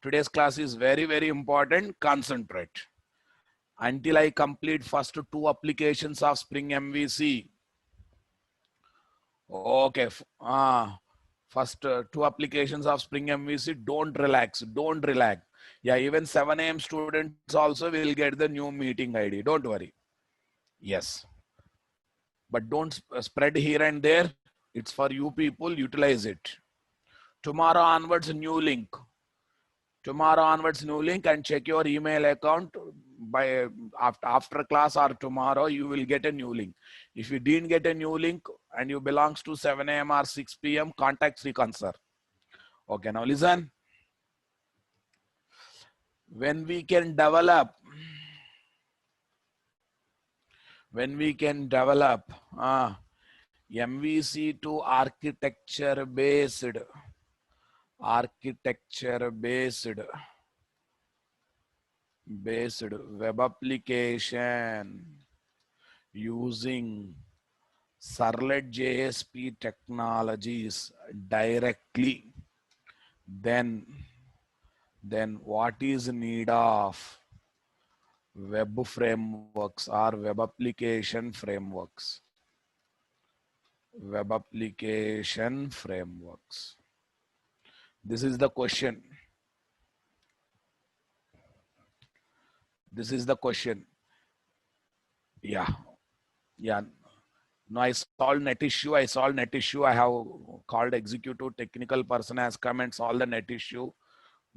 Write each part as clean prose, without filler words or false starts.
Today's class is very, very important. Concentrate. Until I complete first two applications of Spring MVC. Okay. First two applications of Spring MVC. Don't relax. Don't relax. Yeah, even 7 a.m. students also will get the new meeting ID. Don't worry. Yes. But don't spread here and there. It's for you people. Utilize it. Tomorrow onwards, new link. Tomorrow onwards, new link, and check your email account by after class or tomorrow. You will get a new link. If you didn't get a new link and you belongs to 7 a.m. or 6 p.m., contact Sri Kansar. Okay, now listen. When we can develop MVC to architecture based web application using Servlet JSP technologies directly, then what is need of web frameworks or web application frameworks? Web application frameworks. This is the question. This is the question. Yeah. No, I solved net issue. I have called executive technical person has come and solved the net issue.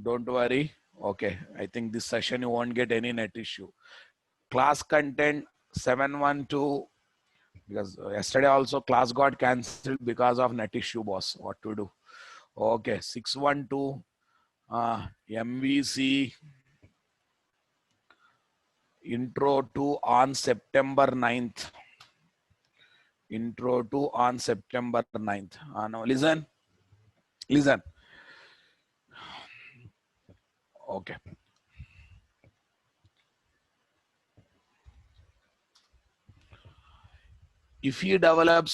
Don't worry. Okay. I think this session you won't get any net issue. Class content 712. Because yesterday also class got cancelled because of net issue, boss. What to do? Okay. 612 MVC intro to on September 9th. Intro to on September 9th. Now listen. Okay. If you develop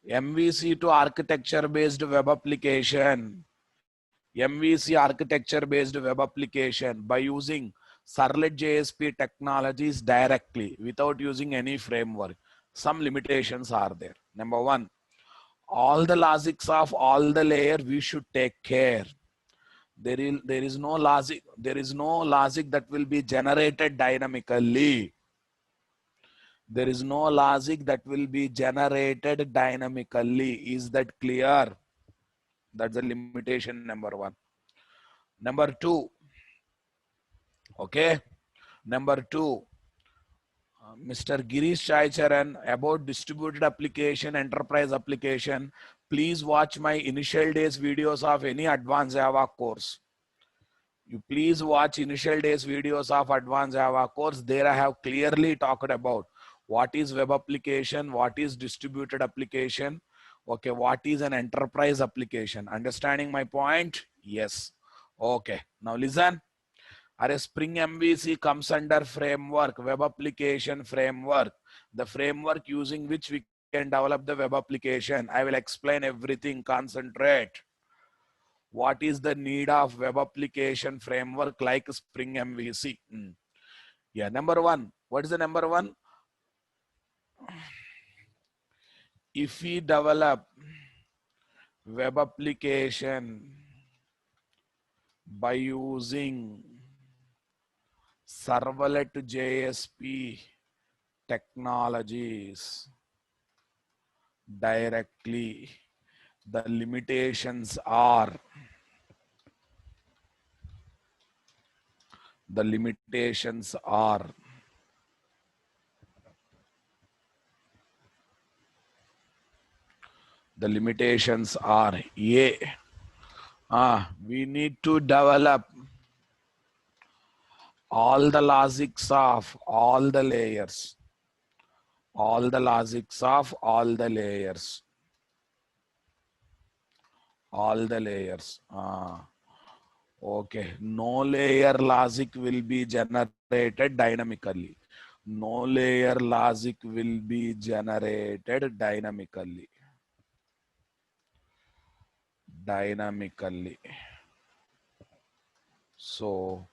MVC to architecture based web application, by using Servlet JSP technologies directly without using any framework, some limitations are there. Number one, all the logics of all the layer we should take care. There is no logic that will be generated dynamically. There is no logic that will be generated dynamically. Is that clear? That's the limitation number one. Number two, okay. Number two, Mr. Girish Chaicharan about distributed application, enterprise application. Please watch my initial days videos of any advanced Java course. You please watch initial days videos of advanced Java course. There I have clearly talked about what is web application, what is distributed application, okay, what is an enterprise application. Understanding my point? Yes. Okay. Now listen. Our Spring MVC comes under framework, web application framework, the framework using which we can develop the web application. I will explain everything. Concentrate. What is the need of web application framework like Spring MVC? Yeah, number one. What is the number one? If we develop web application by using Servlet JSP technologies directly, the limitations are we need to develop all the logics of all the layers. Okay, no layer logic will be generated dynamically. So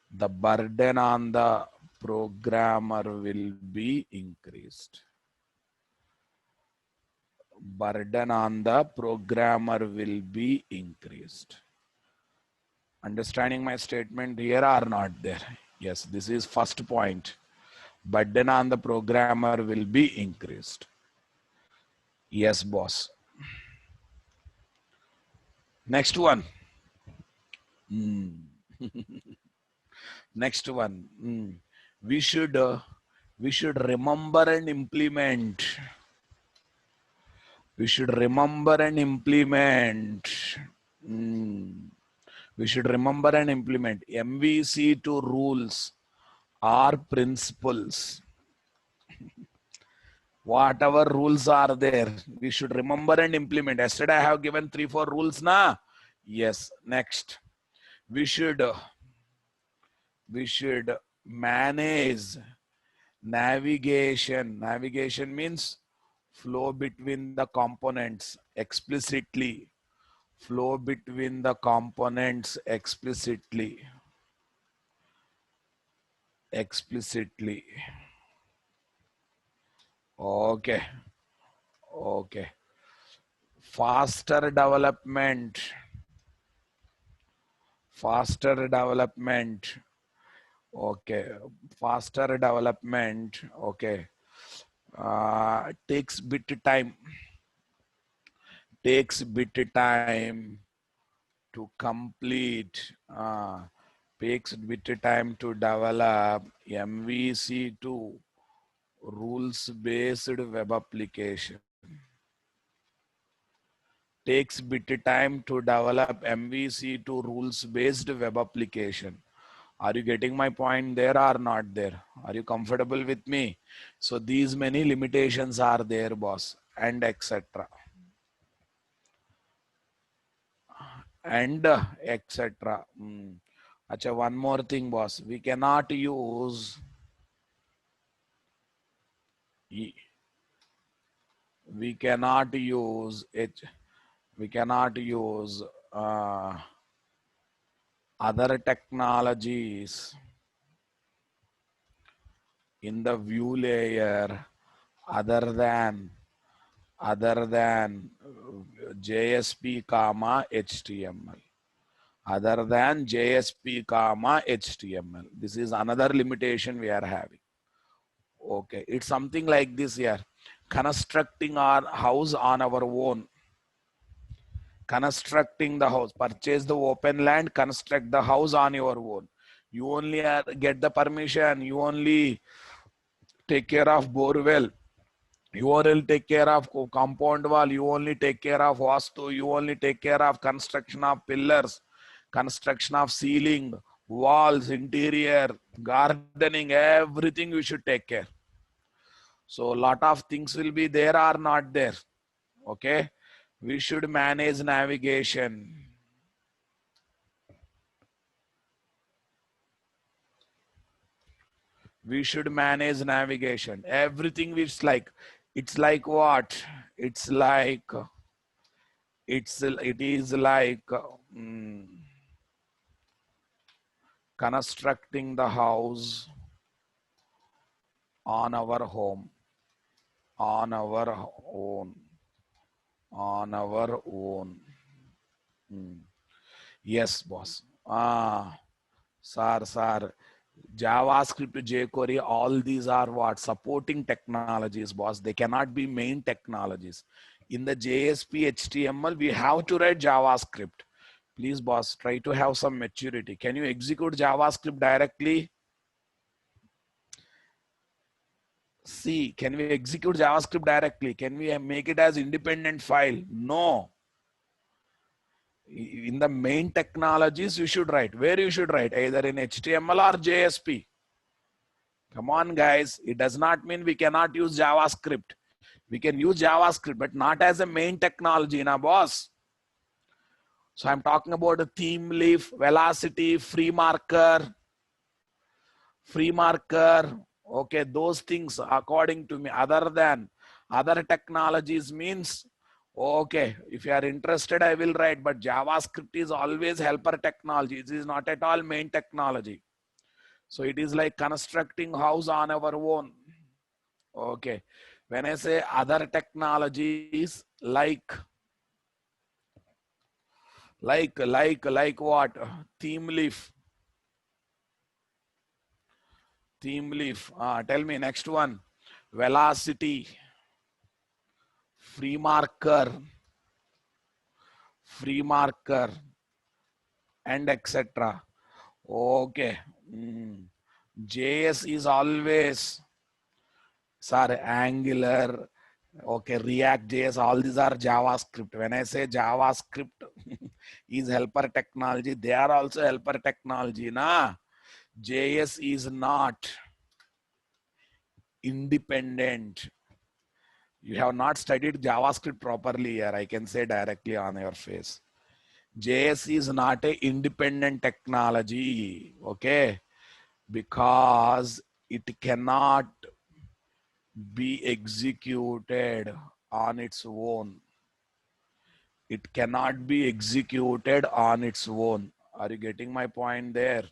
the burden on the programmer will be increased. Burden on the programmer will be increased. Understanding my statement here or not there? Yes, this is first point. Burden on the programmer will be increased. Yes, boss. Next one. Next one. We should remember and implement. We should remember and implement. We should remember and implement MVC2 rules or principles. Whatever rules are there, we should remember and implement. Yesterday I have given 3-4 rules na. Yes. Next, we should manage navigation. Navigation means flow between the components explicitly. Flow between the components explicitly. Explicitly. Okay. Okay. Faster development. Faster development. Okay. Faster development. Okay. Takes bit time. Takes bit time to complete. Takes bit time to develop MVC2 rules-based web application. Takes bit time to develop MVC2 rules-based web application. Are you getting my point there or not there? Are you comfortable with me? So these many limitations are there, boss, and etc. And etc. Acha, one more thing, boss. We cannot use we cannot use it. We cannot use other technologies in the view layer other than JSP comma HTML. Other than JSP comma HTML. This is another limitation we are having. Okay, it's something like this here. Constructing our house on our own. Constructing the house. Purchase the open land, construct the house on your own. You only get the permission. You only take care of borewell. You only take care of compound wall. You only take care of vastu. You only take care of construction of pillars, construction of ceiling, walls, interior, gardening, everything you should take care. So a lot of things will be there or not there. Okay. We should manage navigation. We should manage navigation. Everything it's like what? It is like constructing the house on our home, on our own. Yes, boss. Sir. JavaScript, jQuery, all these are what? Supporting technologies, boss. They cannot be main technologies. In the JSP HTML, we have to write JavaScript. Please, boss, try to have some maturity. Can you execute JavaScript directly? See, can we execute JavaScript directly? Can we make it as independent file? No. In the main technologies, you should write. Where you should write? Either in HTML or JSP. Come on, guys. It does not mean we cannot use JavaScript. We can use JavaScript, but not as a main technology, na boss. So I'm talking about a theme leaf, velocity, free marker. Okay, those things according to me, other than other technologies means Okay, if you are interested, I will write, but JavaScript is always helper technology. It is not at all main technology. So it is like constructing house on our own. Okay. When I say other technologies like what? Theme leaf. Theme leaf. Tell me next one. Velocity, free marker, and etc. Okay. JS is always, sorry, Angular. Okay, React JS, all these are JavaScript. When I say JavaScript is helper technology, they are also helper technology. Na? JS is not independent. You have not studied JavaScript properly here. I can say directly on your face. JS is not a independent technology. Okay. Because it cannot be executed on its own. It cannot be executed on its own. Are you getting my point there?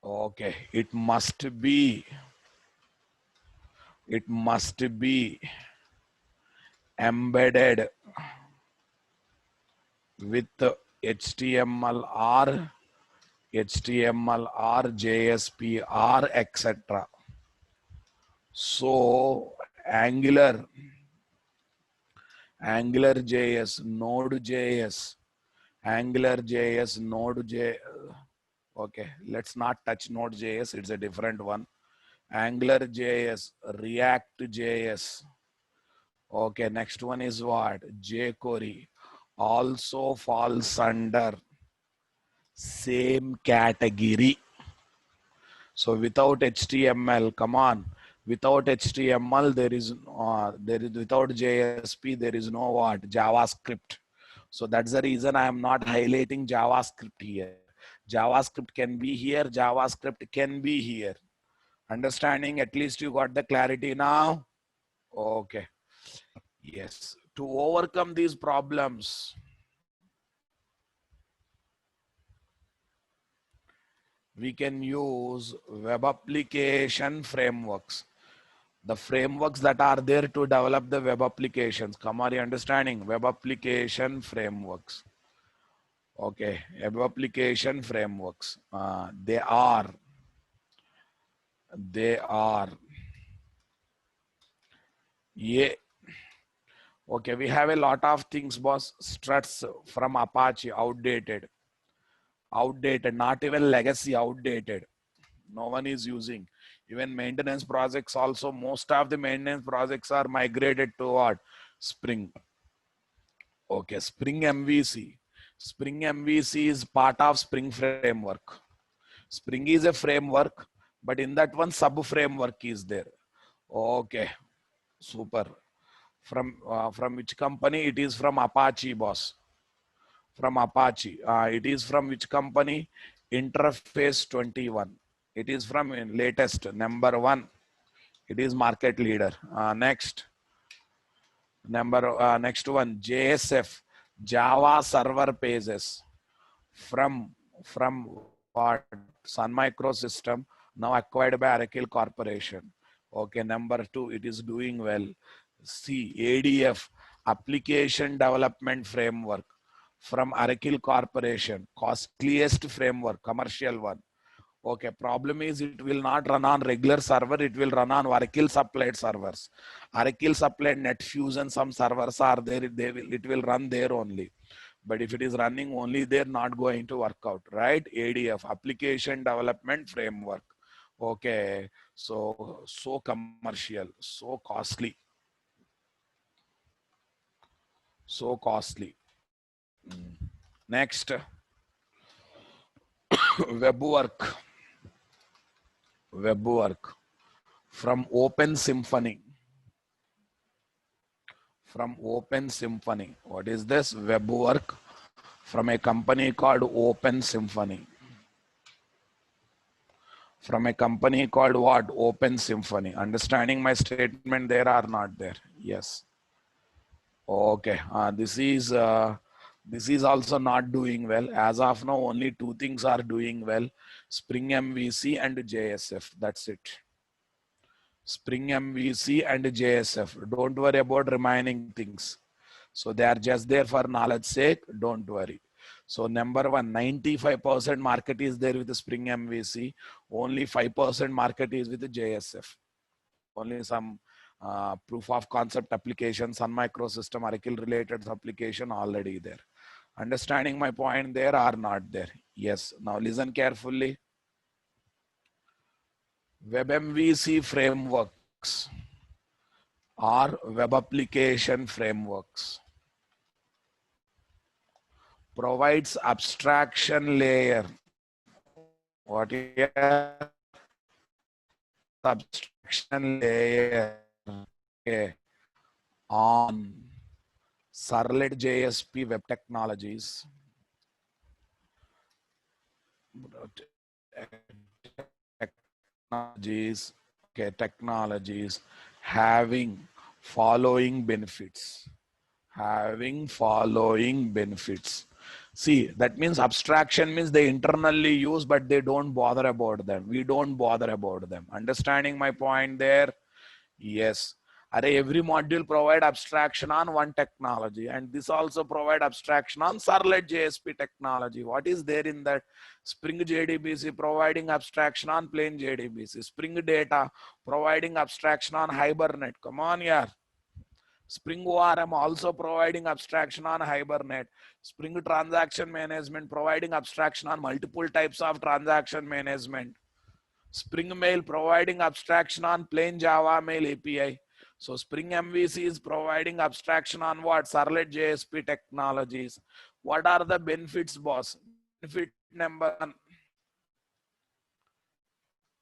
Okay. It must be embedded with HTML or JSP or etc. So AngularJS, Node.js, AngularJS, Node.js. Okay, let's not touch Node.js. It's a different one. AngularJS, React.js. Okay, next one is what? jQuery. Also falls under same category. So without HTML, come on. Without HTML, there is without JSP, there is no what? JavaScript. So that's the reason I am not highlighting JavaScript here. JavaScript can be here. JavaScript can be here. Understanding? At least you got the clarity now. Okay. Yes. To overcome these problems, we can use web application frameworks. The frameworks that are there to develop the web applications. Come on, you understanding? Web application frameworks. Okay, web application frameworks. They are. Yeah. Okay, we have a lot of things, boss. Struts from Apache, outdated, not even legacy, outdated. No one is using. Even maintenance projects also, most of the maintenance projects are migrated toward Spring. Okay, Spring MVC. Spring MVC is part of Spring framework. Spring is a framework, but in that one sub framework is there. Okay, super. From which company? It is from Apache, boss. From Apache. It is from which company? Interface 21. It is from latest number 1. It is market leader. Next one, JSF, Java Server Pages, from what? Sun Microsystem, now acquired by Oracle Corporation. Okay, number 2, it is doing well. C, ADF, Application Development Framework, from Oracle Corporation, costliest framework, commercial one. Okay, problem is it will not run on regular server, it will run on Oracle supplied servers. Oracle supplied NetFusion, some servers are there, it will run there only. But if it is running only there, not going to work out, right? ADF, Application Development Framework. Okay, so commercial, so costly. So costly. Next, web work from Open Symphony. From Open Symphony. What is this? Web work from a company called Open Symphony. From a company called what? Open Symphony. Understanding my statement there or not there? Yes. Okay, this is also not doing well. As of now, only two things are doing well: Spring MVC and JSF. That's it. Spring MVC and JSF. Don't worry about remaining things. So they are just there for knowledge sake. Don't worry. So number one, 95% market is there with the Spring MVC. Only 5% market is with the JSF. Only some proof of concept application, Sun Microsystem, Oracle related application already there. Understanding my point there or not there? Yes. Now listen carefully. WebMVC frameworks or web application frameworks provides abstraction layer. What is abstraction layer? Okay. On Servlet JSP web technologies, technologies having following benefits. Having following benefits. See, that means abstraction means they internally use, but they don't bother about them. We don't bother about them. Understanding my point there? Yes. Every module provide abstraction on one technology, and this also provide abstraction on Servlet JSP technology. What is there in that? Spring JDBC providing abstraction on plain JDBC. Spring Data providing abstraction on Hibernate. Come on, yeah. Spring ORM also providing abstraction on Hibernate. Spring Transaction Management providing abstraction on multiple types of transaction management. Spring Mail providing abstraction on plain Java Mail API. So Spring MVC is providing abstraction on what? Servlet JSP technologies. What are the benefits, boss? Benefit number one,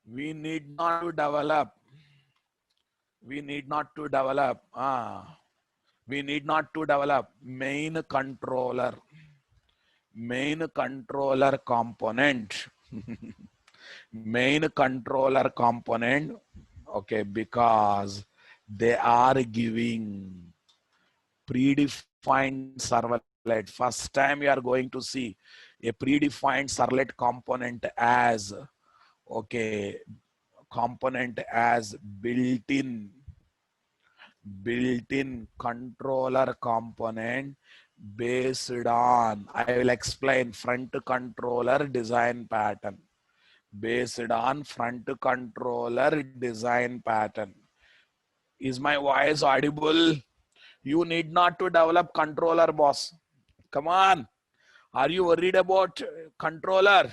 we need not to develop. We need not to develop. We need not to develop main controller component. Main controller component. Okay, because they are giving predefined servlet. First time you are going to see a predefined servlet component as, okay, component as built-in controller component based on, I will explain, front controller design pattern. Based on front controller design pattern. Is my voice audible? You need not to develop controller, boss. Come on. Are you worried about controller?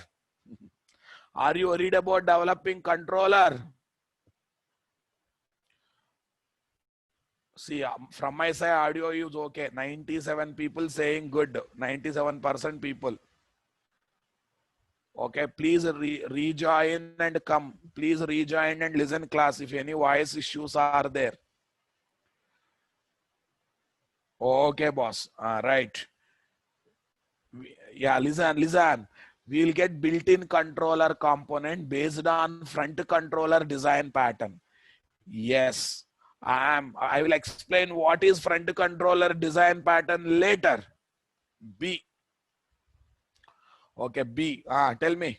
Are you worried about developing controller? See, from my side, audio is okay. 97 people saying good. 97% people. Okay, please rejoin and come. Please rejoin and listen class if any voice issues are there. Okay, boss. Right. Yeah, listen. We'll get built-in controller component based on front controller design pattern. Yes, I will explain what is front controller design pattern later. B. Okay, B. Tell me.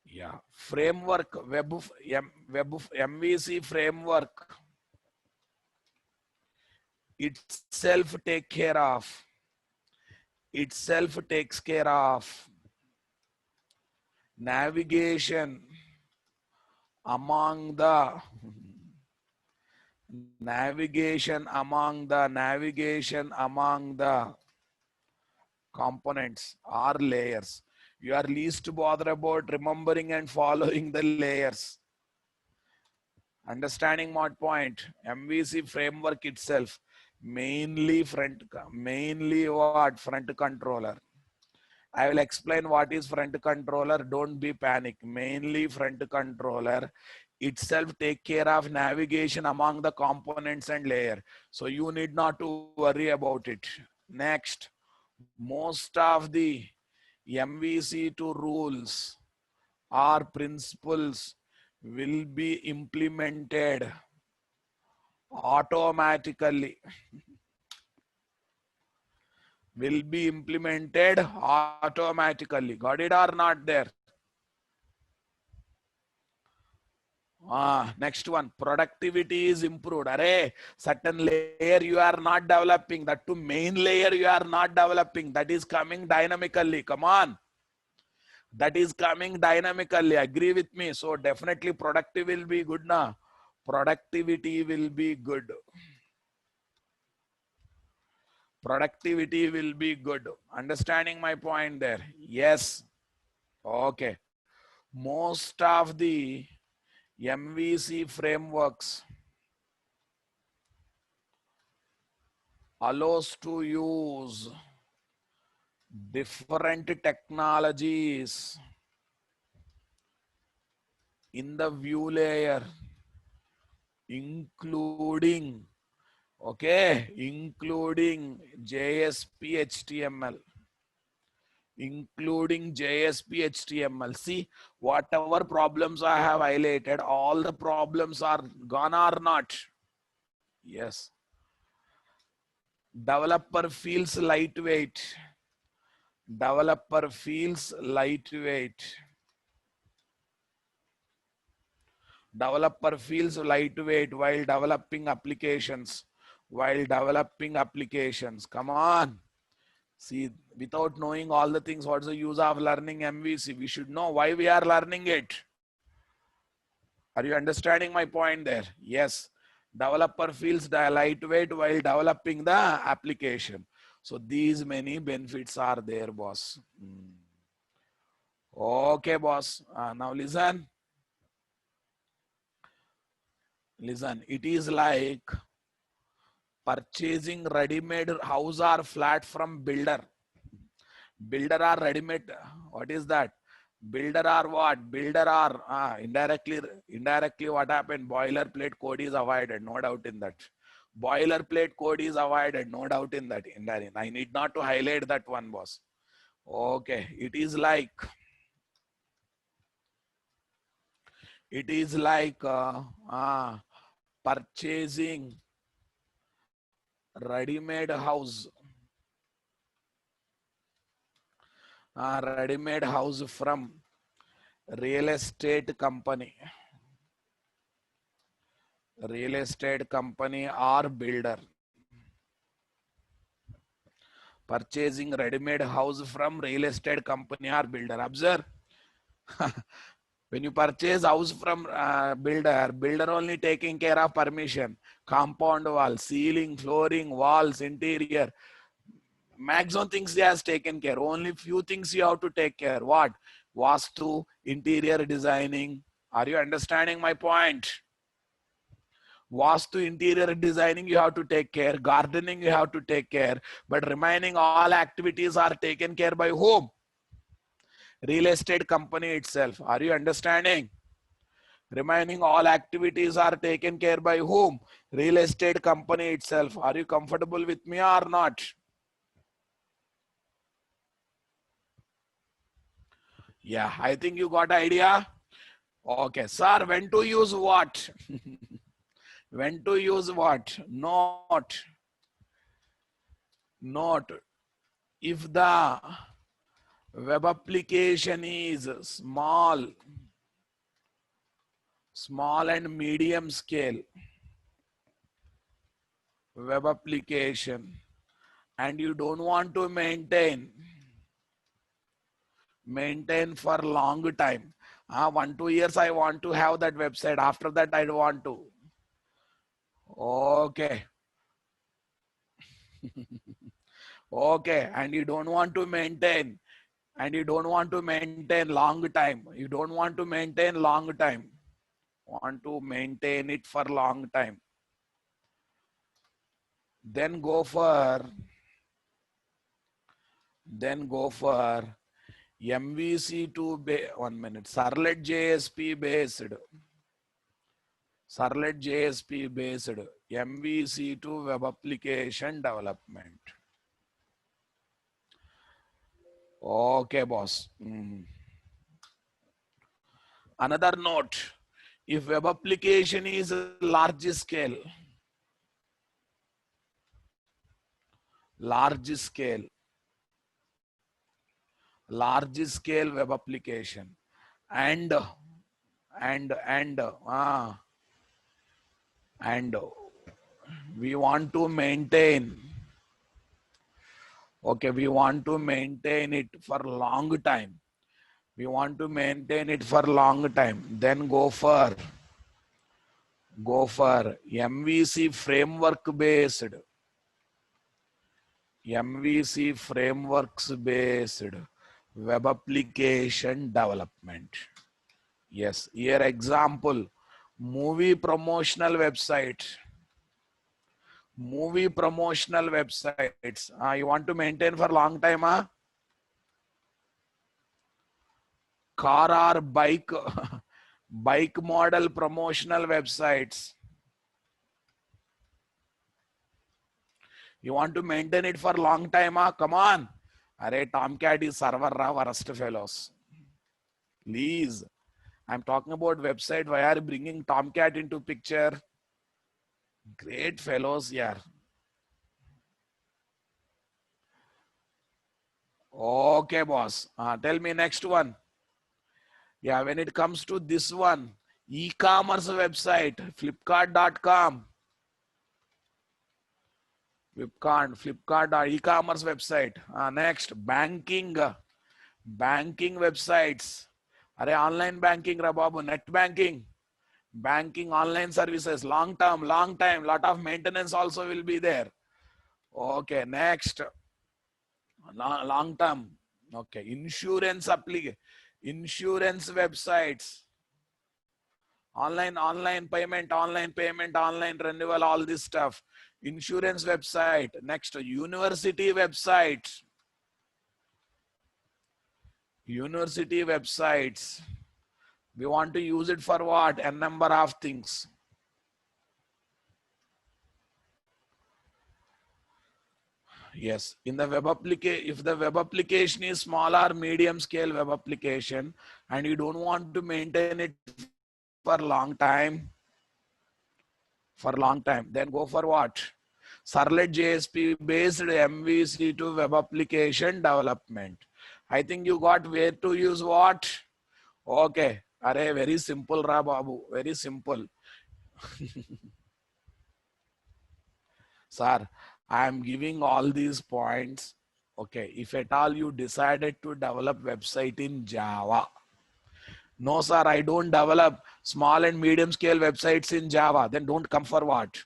Yeah, framework, web MVC framework itself takes care of navigation among the components or layers. You are least bothered about remembering and following the layers. Understanding my point? MVC framework itself mainly what? Front controller. I will explain what is front controller. Don't be panic. Mainly front controller itself take care of navigation among the components and layer. So you need not to worry about it. Next, most of the MVC2 rules or principles will be implemented automatically. will be implemented automatically. Got it or not there? Next one, productivity is improved. Array, certain layer you are not developing, that to main layer you are not developing, that is coming dynamically. Come on. That is coming dynamically. Agree with me. So definitely productive will be good now. Productivity will be good. Productivity will be good. Understanding my point there? Yes. Okay. Most of the MVC frameworks allows to use different technologies in the view layer, including, okay, including JSP HTML. Including JSP HTML. See, whatever problems I have highlighted, all the problems are gone or not? Yes. Developer feels lightweight. Developer feels lightweight. Developer feels lightweight while developing applications. While developing applications. Come on. See, without knowing all the things, what's the use of learning MVC? We should know why we are learning it. Are you understanding my point there? Yes. Developer feels lightweight while developing the application. So these many benefits are there, boss. Okay, boss. Now listen. Listen, it is like purchasing ready-made house or flat from builder. Builder or ready-made, what is that? Builder or what? Builder or indirectly what happened? Boilerplate code is avoided, no doubt in that. Boilerplate code is avoided, no doubt in that. I need not to highlight that one, boss. Okay, it is like purchasing ready-made house. Ready-made house from real estate company. Real estate company or builder. Purchasing ready-made house from real estate company or builder. Observe. When you purchase house from builder only taking care of permission, compound wall, ceiling, flooring, walls, interior. Maximum things he has taken care. Only few things you have to take care. What? Vastu, interior designing. Are you understanding my point? Vastu, interior designing you have to take care. Gardening you have to take care. But remaining all activities are taken care by whom? Real estate company itself. Are you understanding? Remaining all activities are taken care by whom? Real estate company itself. Are you comfortable with me or not? Yeah, I think you got idea. Okay, sir, when to use what? When to use what? Not. If the web application is small and medium scale web application, and you don't want to maintain for long time. 1-2 years I want to have that website. After that I don't want to. Okay. Okay, and you don't want to maintain. And you don't want to maintain long time. You don't want to maintain long time. Want to maintain it for long time. Then go for MVC2 1 minute. Servlet JSP based. Servlet JSP based MVC2 web application development. Okay, boss. Another note, if web application is large scale, large scale web application, and and and uh, and we want to maintain, okay, we want to maintain it for long time, we want to maintain it for long time, then go for MVC framework based, MVC frameworks based web application development. Yes, here example, movie promotional website, movie promotional websites. You want to maintain for long time, huh? Car or bike, bike model promotional websites. You want to maintain it for long time, huh? Come on. Array, Tomcat is server ra worst fellows. Please. I'm talking about website. Why are you bringing Tomcat into picture? Great fellows here. Okay, boss. Tell me next one. Yeah, when it comes to this one, e-commerce website, flipkart.com. Flipkart e-commerce website. Next, banking websites. Are online banking, Rababu, net banking, banking online services, long time, lot of maintenance also will be there. Okay, next, long term. Okay, insurance insurance websites, online payment, online renewal, all this stuff. Insurance website. Next, university websites. University websites. We want to use it for what? A number of things. Yes, in the web application, if the web application is small or medium scale web application and you don't want to maintain it for long time, then go for what? Servlet JSP based MVC to web application development. I think you got where to use what? Okay, array, very simple, Ra Babu, very simple. Sir, I am giving all these points. Okay, if at all you decided to develop website in Java. No, sir, I don't develop small and medium scale websites in Java. Then don't come for what?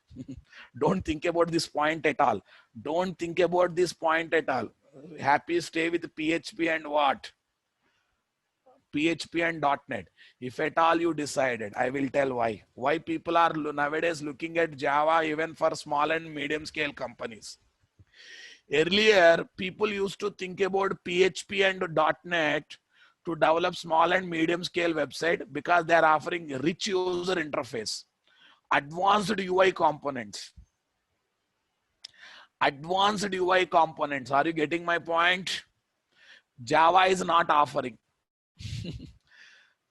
Don't think about this point at all. Don't think about this point at all. Happy stay with PHP and what? PHP and .NET. If at all you decided, I will tell why. Why people are nowadays looking at Java even for small and medium scale companies. Earlier, people used to think about PHP and .NET to develop small and medium scale website because they are offering rich user interface, advanced UI components. Advanced UI components. Are you getting my point? Java is not offering.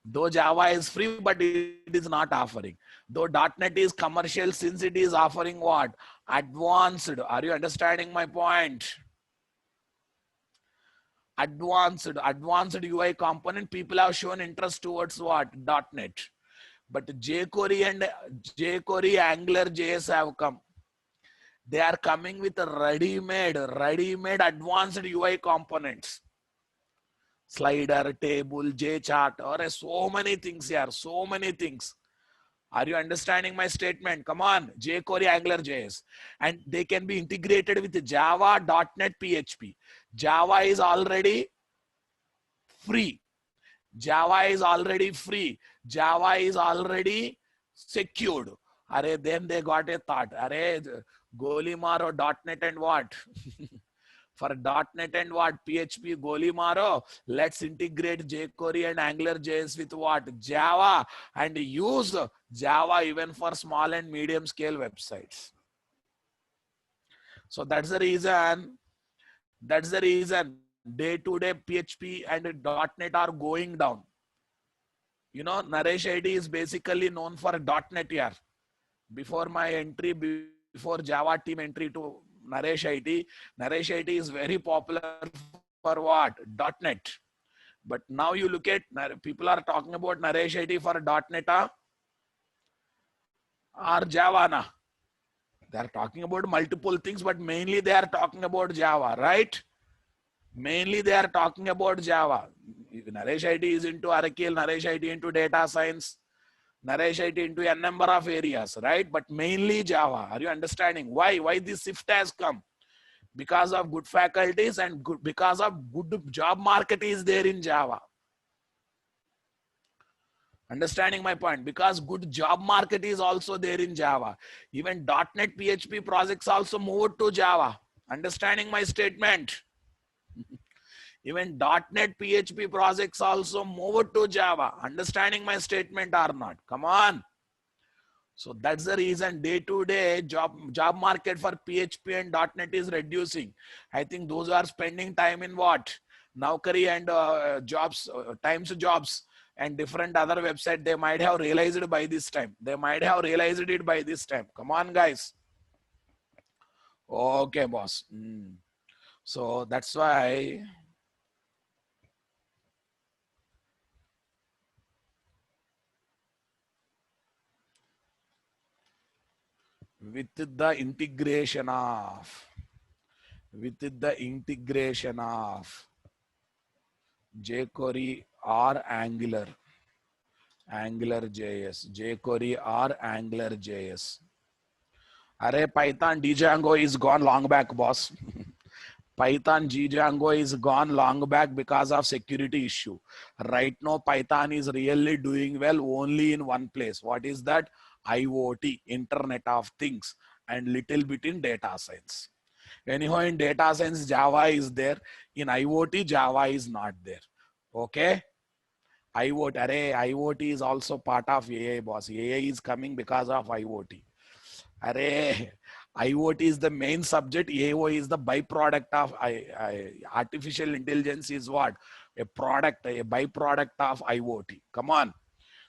Though Java is free, but it is not offering. Though .NET is commercial, since it is offering what? Advanced. Are you understanding my point? Advanced UI component, people have shown interest towards what? .NET. But jQuery and jQuery, Angular JS have come. They are coming with a ready-made advanced UI components. Slider, table, JChart, or so many things here, so many things. Are you understanding my statement? Come on, jQuery, Angular JS. And they can be integrated with Java, .NET, PHP. Java is already free. Java is already free. Java is already secured. Array, then they got a thought. Array, Golimaro, .NET and what? For .NET and what? PHP, Golimaro. Let's integrate jQuery and Angular JS with what? Java, and use Java even for small and medium scale websites. So that's the reason. That's the reason day-to-day PHP and .NET are going down. You know, Naresh IT is basically known for .NET here. Before my entry, before Java team entry to Naresh IT is very popular for what? .NET. But now you look at, people are talking about Naresh IT for .NET or Java na. They are talking about multiple things, but mainly they are talking about Java, right? Mainly they are talking about Java. Naresh IT is into Oracle, Naresh IT into data science, Naresh IT into a number of areas, right? But mainly Java. Are you understanding why? Why this shift has come? Because of good faculties and because of good job market is there in Java. Understanding my point? Because good job market is also there in Java. Even .NET PHP projects also moved to Java. Understanding my statement? Even .NET PHP projects also moved to Java. Understanding my statement or not? Come on. So that's the reason day to day job market for PHP and .NET is reducing. I think those are spending time in what? Naukri and jobs, Times Jobs and different other website, they might have realized it by this time. They might have realized it by this time. Come on, guys. Okay, boss. So that's why with the integration of jQuery or AngularJS, jQuery or AngularJS. Array Python Django is gone long back, boss. Python Django is gone long back because of security issue. Right now, Python is really doing well only in one place. What is that? IoT, Internet of Things, and little bit in data science. Anyhow, in data science, Java is there. In IoT, Java is not there. Okay? IoT is also part of AI, boss. AI is coming because of IoT. IoT is the main subject. AI is the byproduct of artificial intelligence is what? A byproduct of IoT. Come on.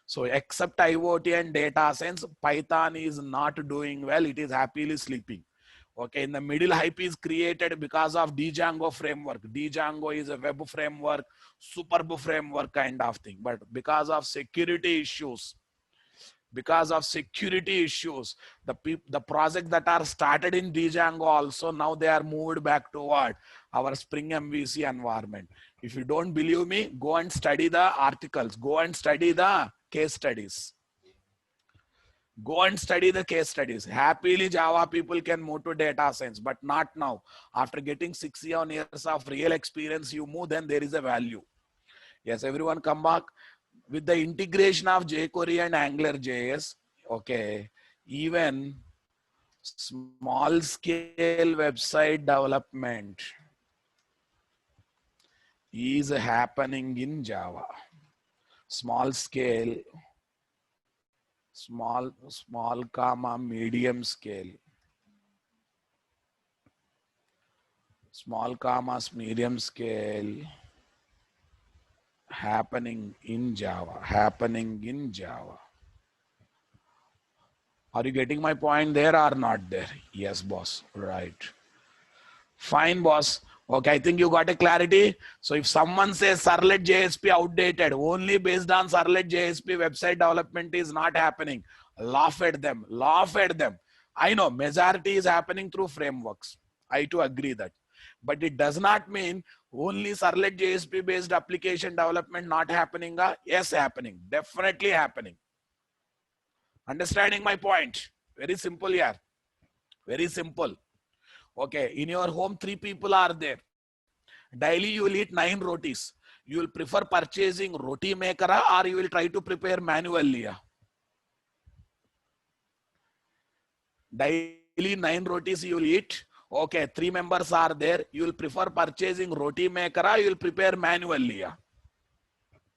So except IoT and data science, Python is not doing well. It is happily sleeping. Okay, in the middle hype is created because of Django framework. Django is a web framework, Superb framework kind of thing. But because of security issues, the projects that are started in Django also, now they are moved back to what? Our Spring MVC environment. If you don't believe me, go and study the articles. Go and study the case studies. Happily, Java people can move to data science, but not now. After getting 6 years of real experience, you move, then there is a value. Yes, everyone come back. With the integration of jQuery and AngularJS, okay, even small scale website development is happening in Java. Small scale, small comma medium scale, small commas medium scale happening in Java. Are you getting my point there or not there? Yes, boss. Right. Fine, boss. Okay, I think you got a clarity. So if someone says Servlet JSP outdated, only based on Servlet JSP website development is not happening, laugh at them. I know majority is happening through frameworks. I too agree that. But it does not mean only Servlet JSP based application development not happening. Yes, happening. Definitely happening. Understanding my point? Very simple here. Very simple. Okay, in your home, 3 people are there. Daily you will eat 9 rotis. You will prefer purchasing roti maker or you will try to prepare manually? Daily 9 rotis you will eat. Okay, 3 members are there. You will prefer purchasing roti maker or you will prepare manually?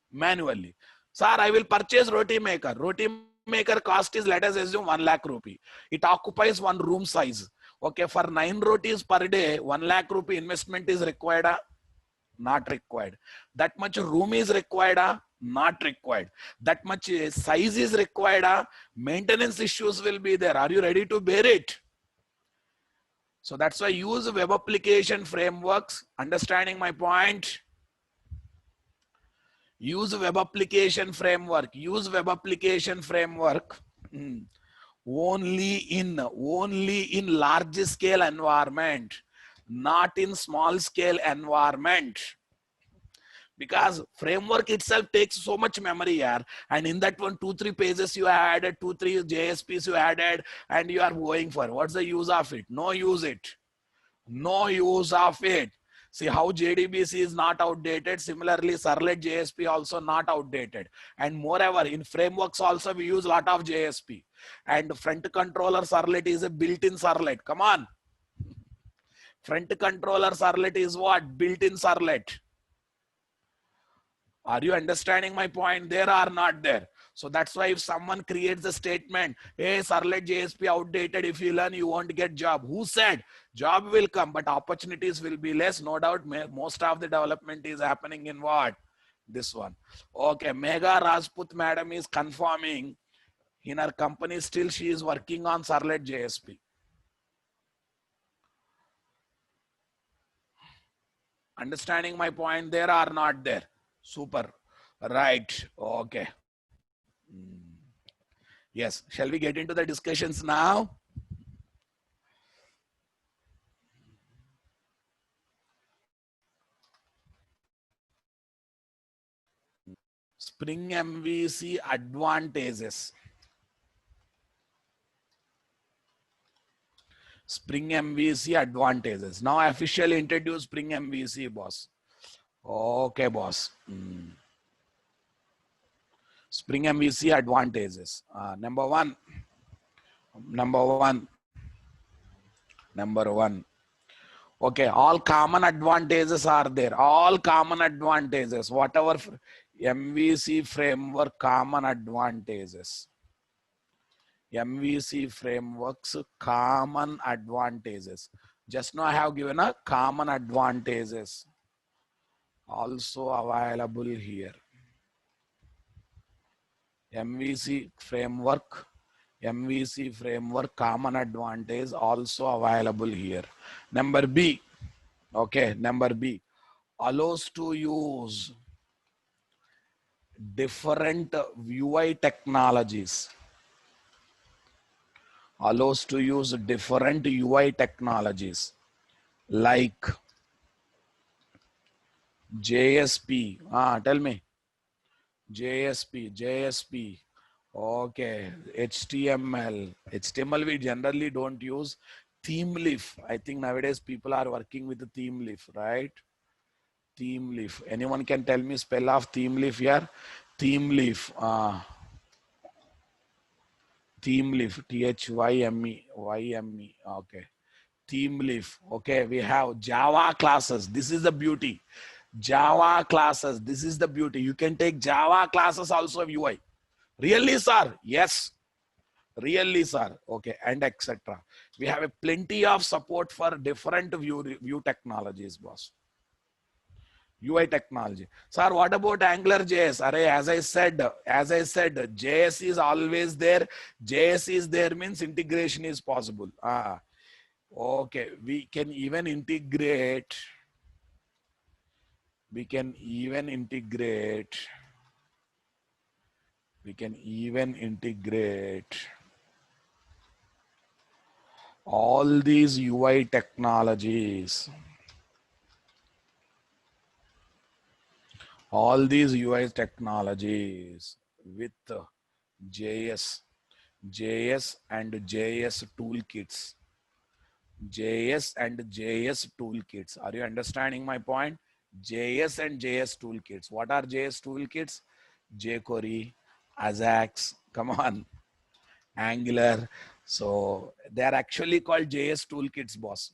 Manually. Sir, I will purchase roti maker. Roti maker cost is, let us assume, 1 lakh rupee. It occupies 1 room size. Okay, for 9 rotis per day, 1 lakh rupee investment is required. Not required. That much room is required. Not required. That much size is required. Maintenance issues will be there. Are you ready to bear it? So that's why use web application frameworks. Understanding my point? Use web application framework. Use web application framework. Only in large scale environment, not in small scale environment, because framework itself takes so much memory here, and in that one 2-3 pages you added, 2-3 JSPs you added, and you are going for what's the use of it? No use it. No use of it. See how JDBC is not outdated. Similarly, Servlet JSP also not outdated. And moreover, in frameworks also we use a lot of JSP. And front controller Servlet is a built-in Servlet. Come on. Front controller Servlet is what? Built-in Servlet. Are you understanding my point? There or not there? So that's why if someone creates a statement, hey, Servlet JSP outdated, if you learn, you won't get job. Who said? Job will come, but opportunities will be less. No doubt, most of the development is happening in what? This one. Okay, Megha Rajput madam is confirming in her company still she is working on Servlet JSP. Understanding my point there or not there? Super. Right. Okay. Yes. Shall we get into the discussions now? Spring MVC advantages. Spring MVC advantages. Now I officially introduce Spring MVC, boss. Okay, boss. Spring MVC advantages. Number one. Okay, all common advantages are there. All common advantages. Whatever MVC framework common advantages. MVC frameworks common advantages. Just now I have given a common advantages also available here. MVC framework common advantage also available here. Number B. Okay, number B. Allows to use different UI technologies. Allows to use different UI technologies like JSP. Tell me. JSP. Okay. HTML we generally don't use. ThemeLeaf. I think nowadays people are working with the ThemeLeaf, right? ThemeLeaf. Anyone can tell me spell of ThemeLeaf here? ThemeLeaf. ThemeLeaf. THYME. Okay. ThemeLeaf. Okay. We have Java classes. This is the beauty. Java classes. This is the beauty. You can take Java classes also UI. Really, sir? Yes. Really, sir? Okay. And etc. We have a plenty of support for different view technologies, boss. UI technology. Sir, what about Angular JS? As I said, JS is always there. JS is there means integration is possible. Okay. We can even integrate. All these UI technologies. All these UI technologies with JS and JS toolkits. Are you understanding my point? JS and JS toolkits. What are JS toolkits? jQuery, Ajax, come on, Angular. So they are actually called JS toolkits, boss.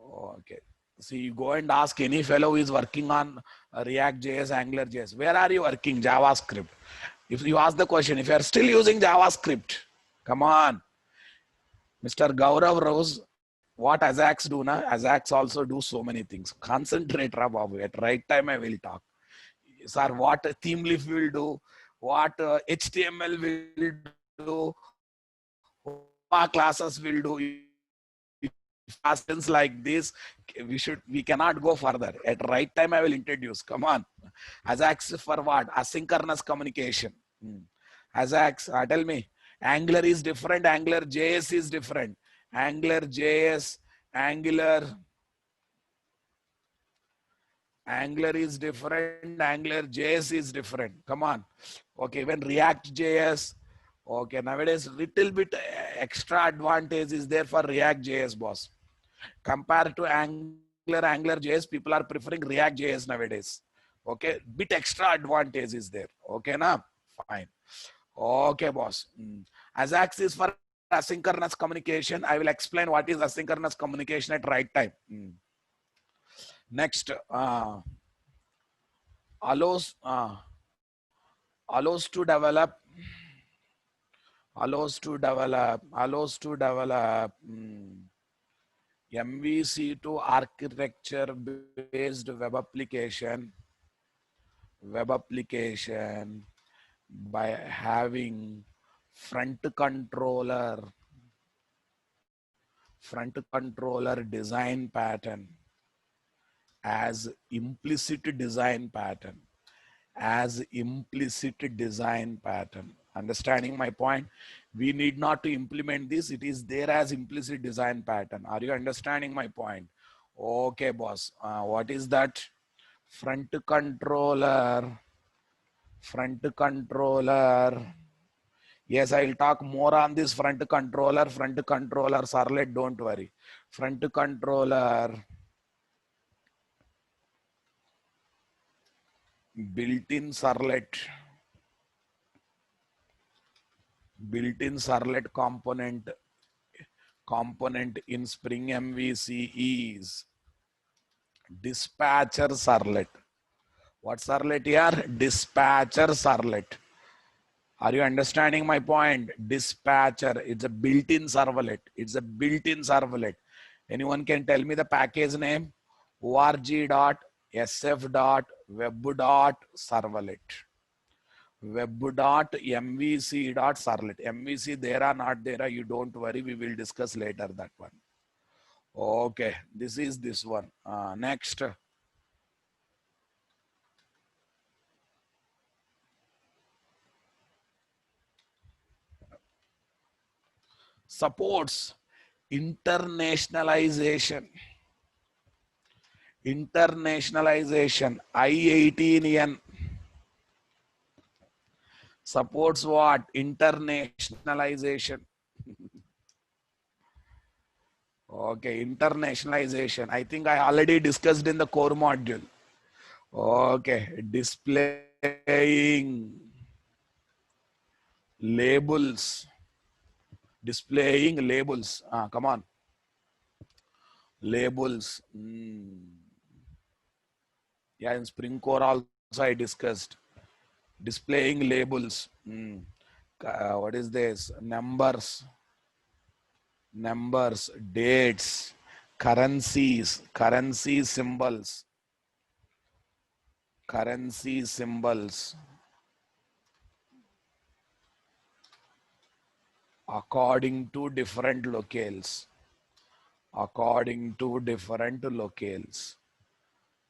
Okay. See, you go and ask any fellow who is working on React JS, Angular JS, where are you working? JavaScript. If you ask the question, if you are still using JavaScript, come on. Mr. Gaurav Rose, what Ajax do now? Ajax also do so many things. Concentrate, Babu. At right time I will talk. Sir, what ThemeLeaf will do, what HTML will do, what classes will do. fastens like this, we cannot go further. At right time I will introduce. Come on. Ajax for what? Asynchronous communication. Ajax, tell me. Angular is different, Angular JS is different. Angular JS, Angular is different, Angular JS is different. Come on. Okay, when React JS, okay, nowadays little bit extra advantage is there for React JS, boss. Compared to Angular JS, people are preferring React JS nowadays. Okay, bit extra advantage is there. Okay, na? Fine. Okay, boss. Ajax is for asynchronous communication. I will explain what is asynchronous communication at right time. Next, allows allows to develop MVC2 architecture based web application by having front controller design pattern as implicit design pattern. Understanding my point? We need not to implement this. It is there as implicit design pattern. Are you understanding my point? Okay, boss. What is that? Front controller. Yes, I will talk more on this front controller servlet. Don't worry. Front controller built-in servlet component in Spring MVC is dispatcher servlet. What servlet here? Dispatcher servlet. Are you understanding my point? Dispatcher. It's a built-in servlet. Anyone can tell me the package name? org.sf.web.servlet. web.mvc.servlet. MVC there or not there, you don't worry. We will discuss later that one. Okay, this is this one. Next. Supports internationalization. I-18N supports what? Internationalization. Okay, internationalization. I think I already discussed in the core module. Okay, displaying labels. Come on. Labels. Yeah, in Spring Core also I discussed. Displaying labels. What is this? Numbers, dates, currency symbols. According to different locales.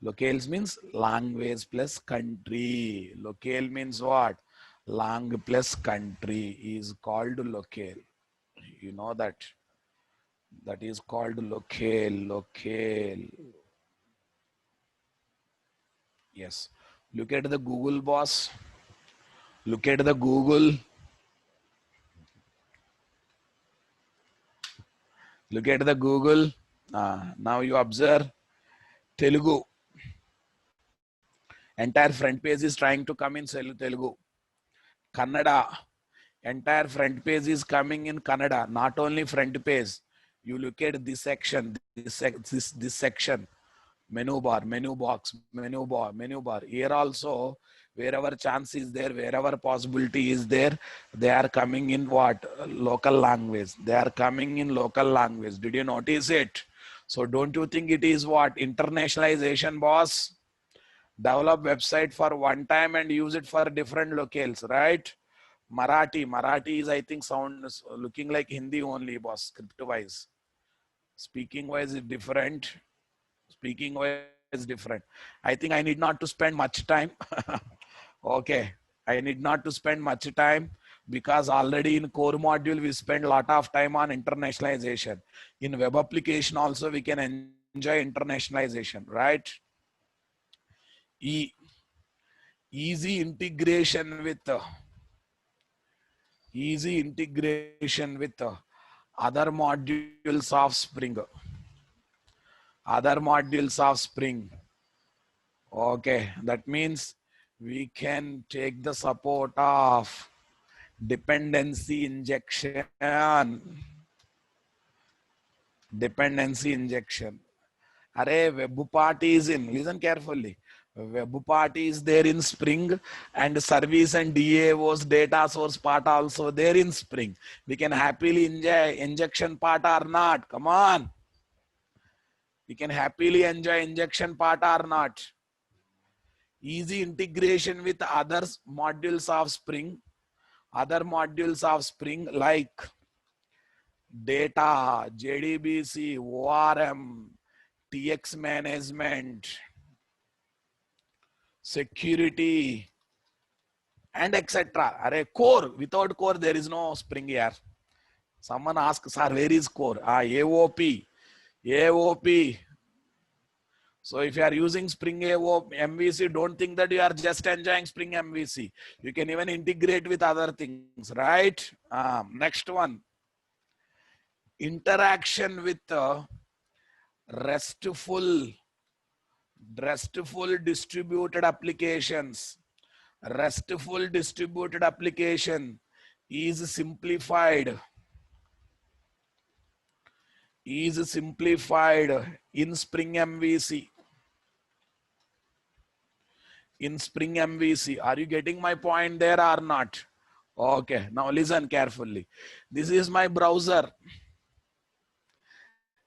Locales means language plus country. Locale means what? Lang plus country is called locale. You know that. That is called locale. Yes. Look at the Google, boss. Look at the Google. Now you observe Telugu. Entire front page is trying to come in Telugu. Kannada. Entire front page is coming in Kannada. Not only front page. You look at this section. This section. Menu bar. Here also, wherever chance is there, wherever possibility is there, they are coming in what? Local language. Did you notice it? So don't you think it is what? Internationalization, boss? Develop website for one time and use it for different locales, right? Marathi is, I think, sound looking like Hindi only, boss, script wise. Speaking wise is different. Speaking wise different. I think I need not to spend much time. Okay. I need not to spend much time because already in core module, we spend a lot of time on internationalization. In web application also, we can enjoy internationalization, right? Easy integration with other modules of Spring. Other modules of Spring. Okay, that means we can take the support of dependency injection. Dependency injection. Array web party is in, listen carefully. Web party is there in Spring, and service and DAO's data source part also there in Spring. We can happily enjoy injection part or not. Come on. We can happily enjoy injection part or not. Easy integration with other modules of Spring. Other modules of Spring like data, JDBC, ORM, TX management, security, and etc. Array core. Without core, there is no Spring here. Someone asks, sir, where is core? AOP. AOP. So if you are using Spring MVC, don't think that you are just enjoying Spring MVC. You can even integrate with other things, right? Next one. Interaction with RESTful distributed applications. RESTful distributed application is simplified in Spring MVC. In Spring MVC. Are you getting my point there or not? Okay, now listen carefully. This is my browser.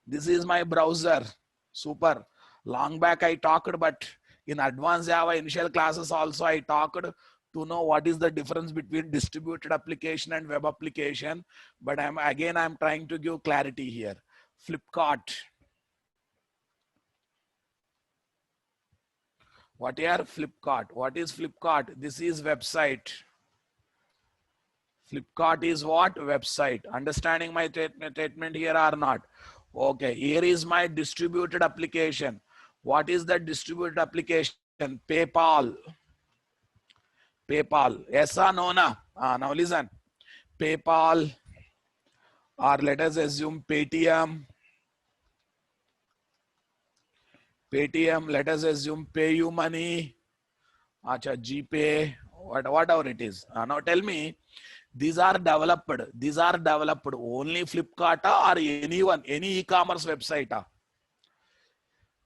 This is my browser. Super. Long back I talked, but in advanced Java initial classes also I talked to know what is the difference between distributed application and web application. But I'm trying to give clarity here. Flipkart. What here? Flipkart. What is Flipkart? This is website. Flipkart is what? Website. Understanding my statement here or not? Okay, here is my distributed application. What is the distributed application? PayPal. PayPal. Yes or no? Now listen. PayPal, or let us assume Paytm. Paytm, let us assume PayUmoney. Acha, GPay, whatever it is. Now tell me, these are developed only Flipkart or anyone, any e-commerce website?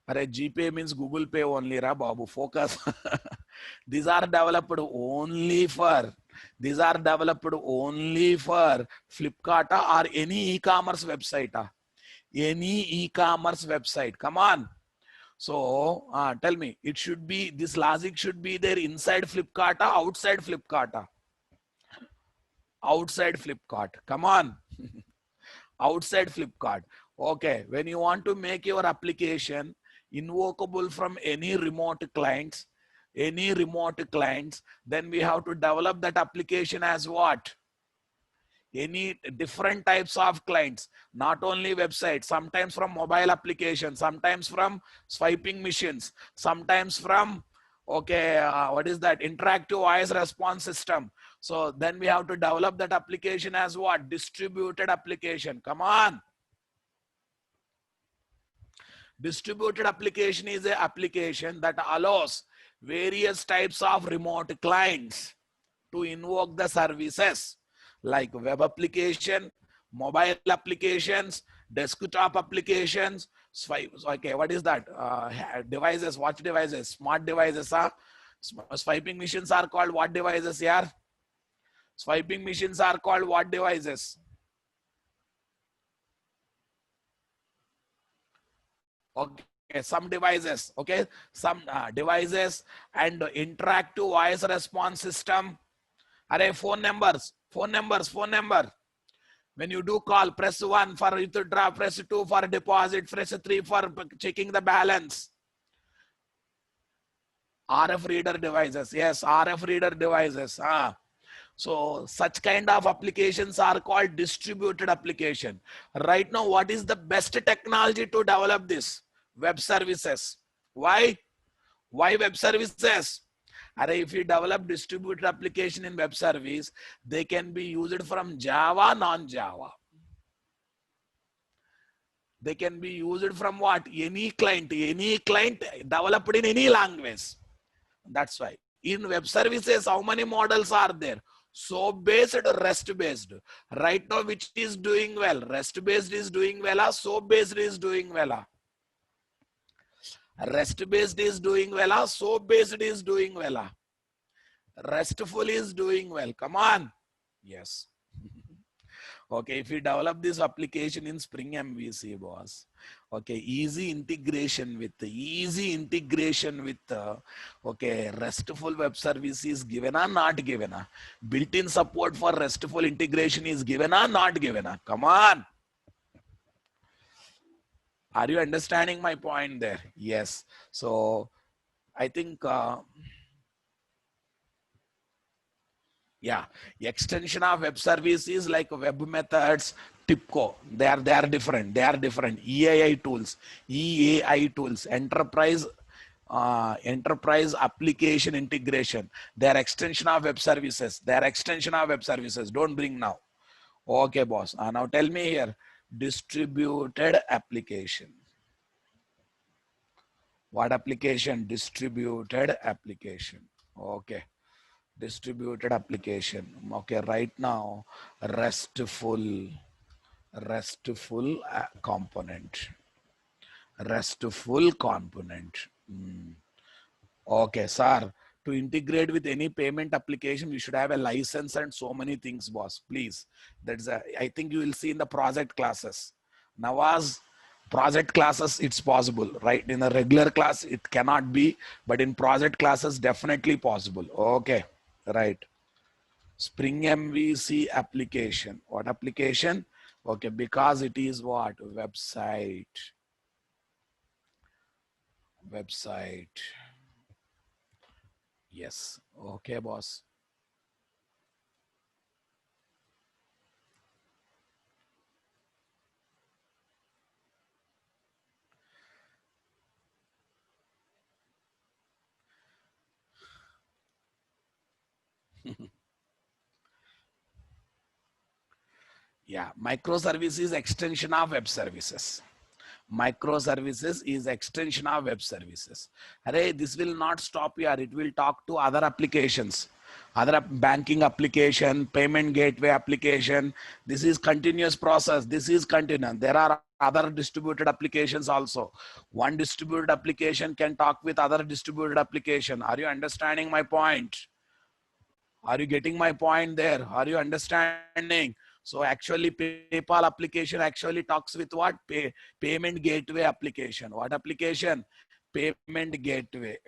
Array, GPay means Google Pay only, ra babu, focus. These are developed only for Flipkart or any e-commerce website. Any e-commerce website. Come on. So tell me, it should be, this logic should be there inside Flipkart or outside Flipkart? Outside Flipkart. Come on. Outside Flipkart. Okay. When you want to make your application invocable from any remote clients, then we have to develop that application as what? Any different types of clients, not only websites, sometimes from mobile applications, sometimes from swiping machines, sometimes from, okay, what is that? Interactive voice response system. So then we have to develop that application as what? Distributed application. Come on. Distributed application is an application that allows various types of remote clients to invoke the services like web application, mobile applications, desktop applications. Okay, what is that? Devices, watch devices, smart devices. Swiping machines are called what devices here? Swiping machines are called what devices? Okay, some devices. Okay, some devices and interactive voice response system. Array, phone number. When you do call, press 1 for withdraw, press 2 for deposit, press 3 for checking the balance. RF reader devices. Yes, RF reader devices. So such kind of applications are called distributed application. Right now, what is the best technology to develop this? Web services. Why? Why web services? If you develop distributed application in web service, they can be used from Java, non-Java. They can be used from what? Any client developed in any language. That's why. In web services, how many models are there? SOAP based, REST based. Right now, which is doing well? REST based is doing well, SOAP based is doing well. REST based is doing well, SOAP based is doing well. RESTful is doing well. Come on. Yes. Okay, if we develop this application in Spring MVC, boss. Okay, easy integration with okay, RESTful web service is given or not given. Built-in support for RESTful integration is given or not given. Come on. Are you understanding my point there? Yes. So I think yeah, extension of web service is like web methods, TIPCO. They are different. They are different. EAI tools, enterprise application integration. They are extension of web services. They are extension of web services. Don't bring now. Okay, boss. Now tell me here, distributed application. What application? Distributed application. Okay. Distributed application. Okay, right now, RESTful component. RESTful component. Okay, sir. To integrate with any payment application, we should have a license and so many things, boss. Please. I think you will see in the project classes. Nawaz, project classes, it's possible, right? In a regular class, it cannot be, but in project classes, definitely possible. Okay, right. Spring MVC application. What application? Okay, because it is what? Website. Yes. Okay, boss. Yeah, microservice is extension of web services. Microservices is extension of web services. Array, this will not stop here. It will talk to other applications, other banking application, payment gateway application. This is continuous process. This is continuous. There are other distributed applications also. One distributed application can talk with other distributed application. Are you understanding my point? Are you getting my point there? Are you understanding? So actually PayPal application actually talks with what? Payment gateway application. What application? Payment gateway.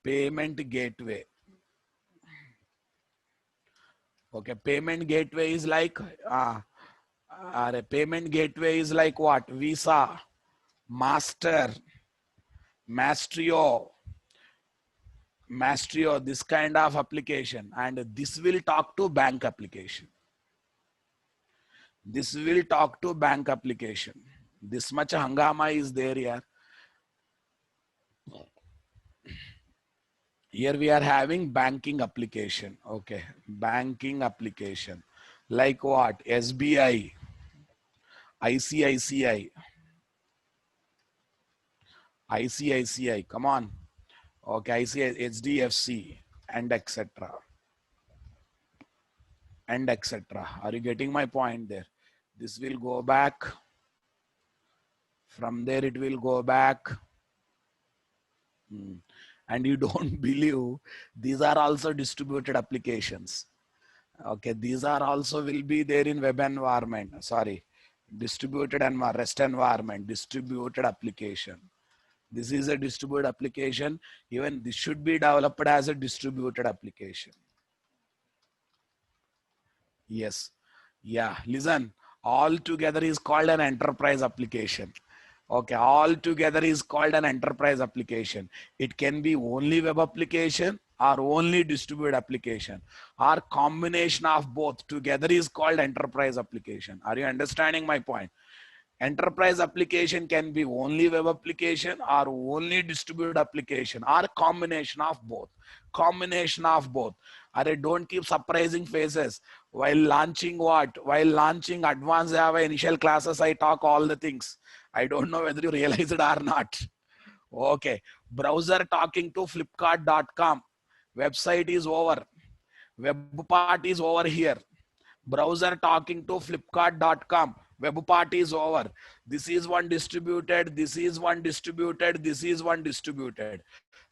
Payment gateway. Okay, payment gateway is like, payment gateway is like what? Visa, Master, Mastrio, this kind of application. And this will talk to bank application. This will talk to bank application. This much hangama is there here. Here we are having banking application. Okay, banking application. Like what? SBI, ICICI, come on. Okay, ICICI, HDFC, and etc. And etc. Are you getting my point there? This will go back. From there it will go back. And you don't believe, these are also distributed applications. Okay, these are also will be there in web environment. Sorry, distributed and REST environment, distributed application. This is a distributed application. Even this should be developed as a distributed application. Yes. Yeah. Listen, all together is called an enterprise application. Okay. All together is called an enterprise application. It can be only web application or only distributed application or combination of both together is called enterprise application. Are you understanding my point? Enterprise application can be only web application or only distributed application or combination of both. Combination of both. Are don't keep surprising faces while launching what? While launching advanced Java initial classes, I talk all the things. I don't know whether you realize it or not. Okay. Browser talking to flipkart.com. Website is over. Web part is over here. Browser talking to flipkart.com. Web part is over. This is one distributed. This is one distributed. This is one distributed.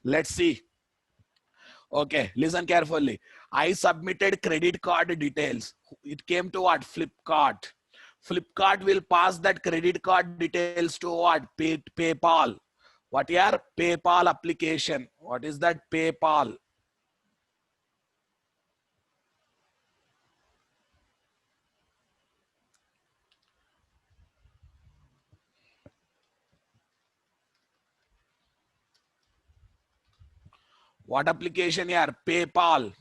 Let's see. Okay, listen carefully. I submitted credit card details. It came to what? Flipkart. Flipkart will pass that credit card details to what? PayPal. What your PayPal application? What is that? PayPal. What application here? PayPal.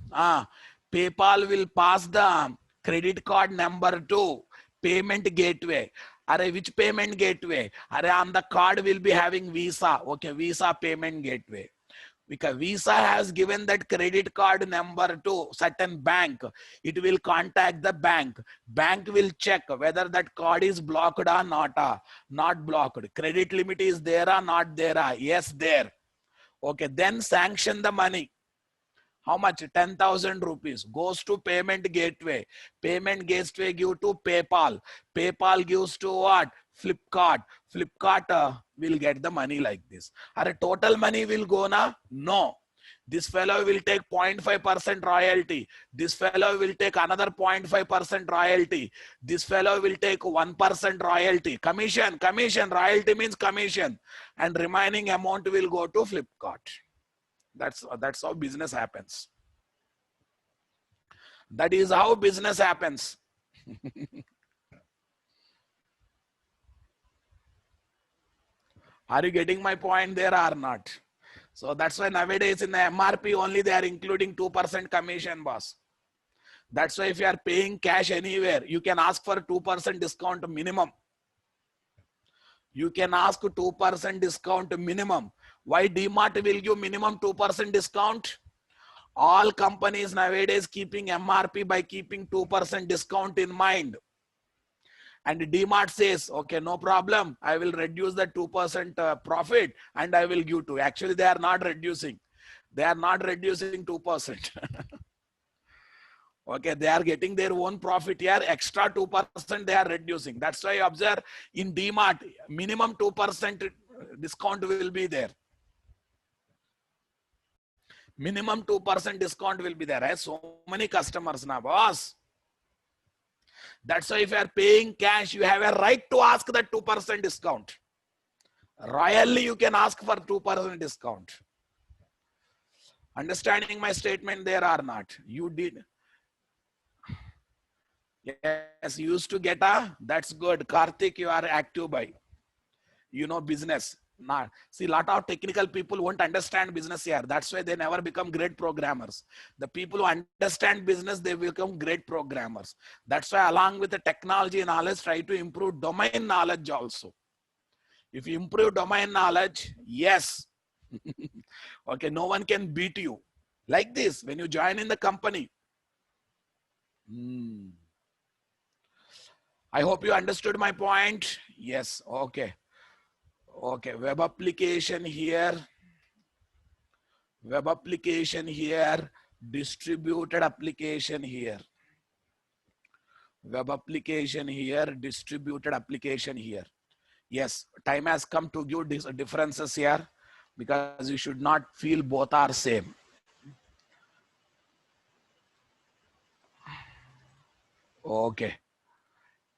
PayPal will pass the credit card number to payment gateway. Are which payment gateway? Are on the card will be having Visa. Okay, Visa payment gateway. Because Visa has given that credit card number to certain bank. It will contact the bank. Bank will check whether that card is blocked or not. Not blocked. Credit limit is there or not there. Yes, there. Okay, then sanction the money. How much? 10,000 rupees goes to payment gateway. Payment gateway give to PayPal. PayPal gives to what? Flipkart. Flipkart will get the money like this. Are total money will go na? No. This fellow will take 0.5% royalty. This fellow will take another 0.5% royalty. This fellow will take 1% royalty. Commission, royalty means commission. And remaining amount will go to Flipkart. That's how business happens. That is how business happens. Are you getting my point there or not? So that's why nowadays in the MRP only they are including 2% commission, boss. That's why if you are paying cash anywhere, you can ask for 2% discount minimum. You can ask 2% discount minimum. Why DMart will give minimum 2% discount? All companies nowadays keeping MRP by keeping 2% discount in mind. And DMart says, okay, no problem. I will reduce the 2% profit and I will give to. Actually, they are not reducing. They are not reducing 2%. Okay, they are getting their own profit here. Extra 2% they are reducing. That's why you observe in DMart, minimum 2% discount will be there. Minimum 2% discount will be there. I have so many customers now, boss. That's why if you are paying cash, you have a right to ask that 2% discount. Royally, you can ask for 2% discount. Understanding my statement there or not? You did. Yes, you used to get that's good. Karthik, you are active by. You know business. Not see, lot of technical people won't understand business here. That's why they never become great programmers. The people who understand business, they become great programmers. That's why along with the technology knowledge, try to improve domain knowledge also. If you improve domain knowledge, yes. Okay, no one can beat you. Like this, when you join in the company. I hope you understood my point. Yes, okay. Okay, web application here, distributed application here, web application here, distributed application here. Yes, time has come to give these differences here because you should not feel both are same. Okay,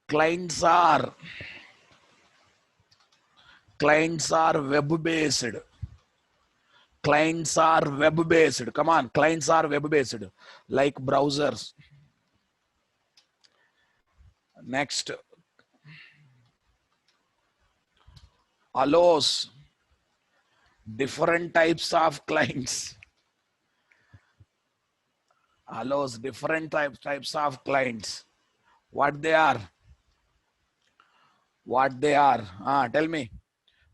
clients are web-based. Clients are web-based. Come on, clients are web-based, like browsers. Next, allows different types of clients. Allows different types of clients. What they are? What they are? Tell me.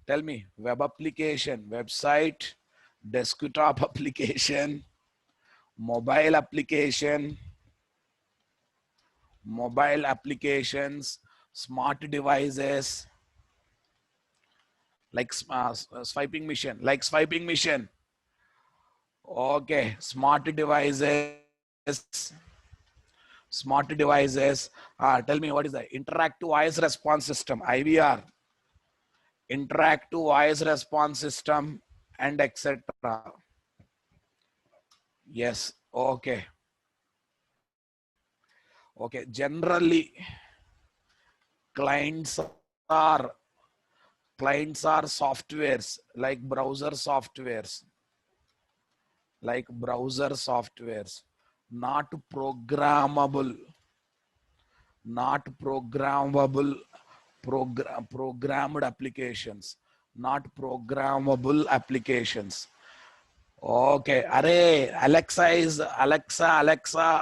Tell me. Web application, website, desktop application, mobile application, mobile applications, smart devices, like swiping machine, like swiping machine. Okay, smart devices, smart devices. Tell me, what is that? Interactive voice response system, IVR, interactive voice response system, and etc. Yes. Okay. Okay. Generally, clients are softwares like browser softwares, not programmable, not programmable, programmed applications, not programmable applications. Okay, array, Alexa,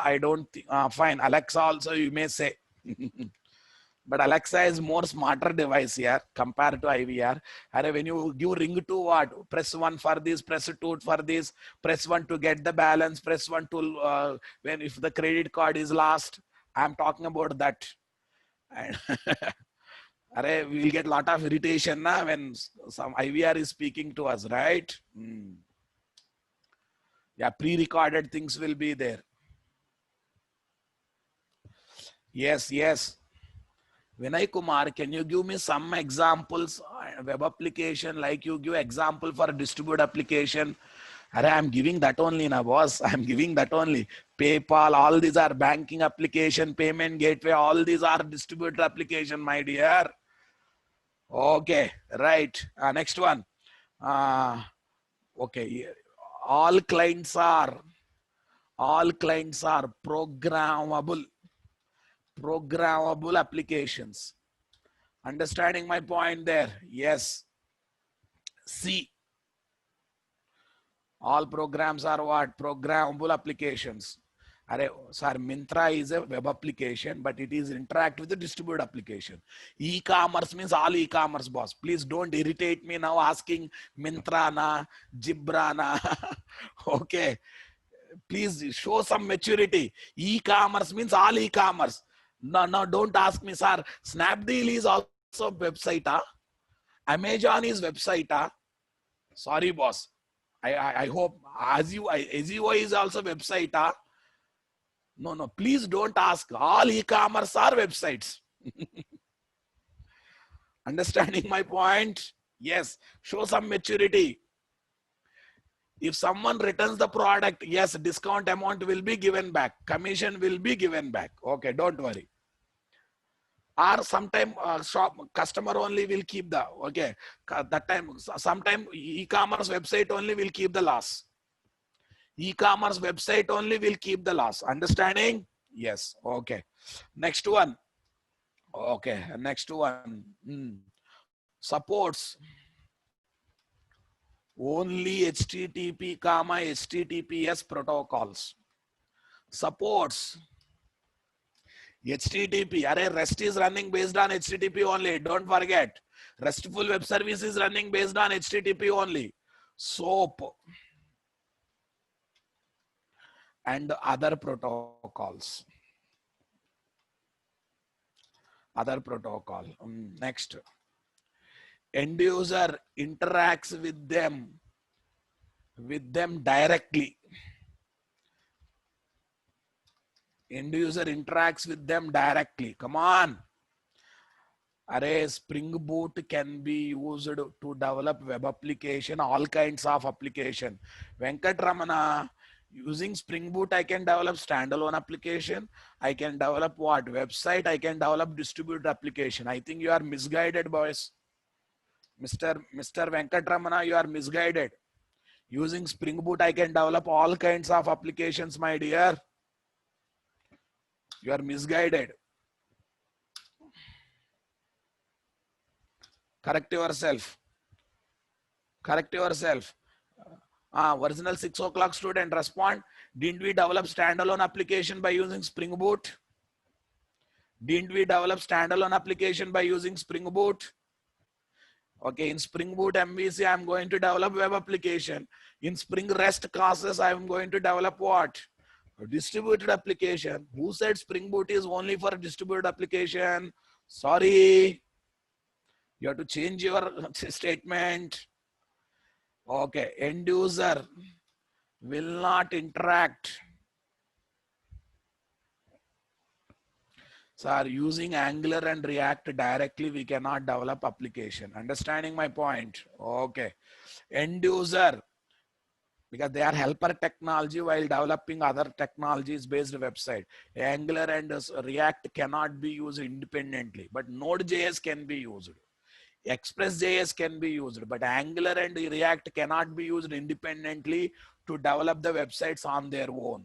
I don't, fine, Alexa also you may say. But Alexa is more smarter device here compared to IVR. And when you give ring to what? Press 1 for this, press 2 for this, press 1 to get the balance, press 1 to, when if the credit card is lost. I'm talking about that. And we will get a lot of irritation when some IVR is speaking to us, right? Yeah, pre-recorded things will be there. Yes, yes. Vinay Kumar, can you give me some examples? Web application, like you give example for distributed application. I'm giving that only now, boss. I'm giving that only. PayPal, all these are banking application, payment gateway, all these are distributed application, my dear. Okay, right. Next one. Okay, all clients are programmable applications. Understanding my point there? Yes. C. All programs are what? Programmable applications. Sir, Myntra is a web application, but it is interact with the distributed application. E-commerce means all e-commerce, boss. Please don't irritate me now asking Myntra na, Jibra na. Okay. Please show some maturity. E-commerce means all e-commerce. No, don't ask me, sir. Snapdeal is also website. Amazon is website. Sorry, boss. I hope Azio is also website. No, please don't ask. All e-commerce are websites. Understanding my point? Yes. Show some maturity. If someone returns the product, yes, discount amount will be given back. Commission will be given back. Okay, don't worry. Or sometime shop customer only will keep the, okay, that time, sometime e-commerce website only will keep the loss. E-commerce website only will keep the loss. Understanding? Yes. Okay. Next one. Okay. Next one. Supports only HTTP, HTTPS protocols. Supports HTTP. REST is running based on HTTP only. Don't forget. RESTful web service is running based on HTTP only. SOAP and other protocols. Other protocol. Next. End user interacts with them directly. End user interacts with them directly. Come on. Spring Boot can be used to develop web application, all kinds of application. Venkatramana, using Spring Boot, I can develop standalone application. I can develop what? Website. I can develop distributed application. I think you are misguided, boys. Mr. Venkatramana, you are misguided. Using Spring Boot, I can develop all kinds of applications, my dear. You are misguided. Correct yourself. Correct yourself. Original 6 o'clock student, respond. Didn't we develop standalone application by using Spring Boot? Didn't we develop standalone application by using Spring Boot? Okay, in Spring Boot MVC, I'm going to develop web application. In Spring REST classes, I'm going to develop what? A distributed application. Who said Spring Boot is only for distributed application? Sorry. You have to change your statement. Okay, end user will not interact. So using Angular and React directly, we cannot develop application. Understanding my point? Okay. End user, because they are helper technology while developing other technologies based website. Angular and React cannot be used independently, but Node.js can be used. Express.js can be used, but Angular and React cannot be used independently to develop the websites on their own.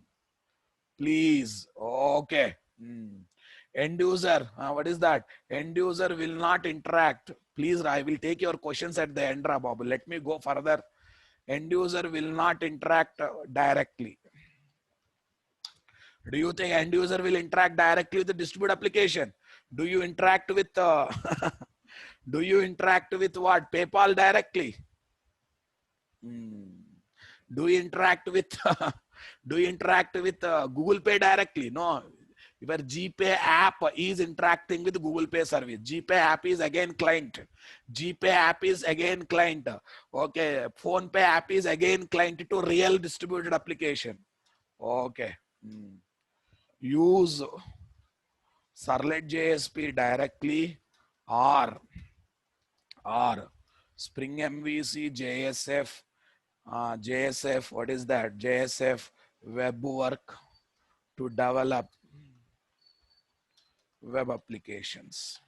Please. Okay. End user, what is that? End user will not interact. Please, I will take your questions at the end, Babu. Let me go further. End user will not interact directly. Do you think end user will interact directly with the distributed application? Do you interact with do you interact with what? PayPal directly? Do you interact with do you interact with Google Pay directly? No. Your GPay app is interacting with Google Pay service. GPay app is again client. GPay app is again client. Okay. PhonePe app is again client to real distributed application. Okay. Use Servlet JSP directly or Spring MVC JSF. JSF, what is that? JSF web work to develop web applications.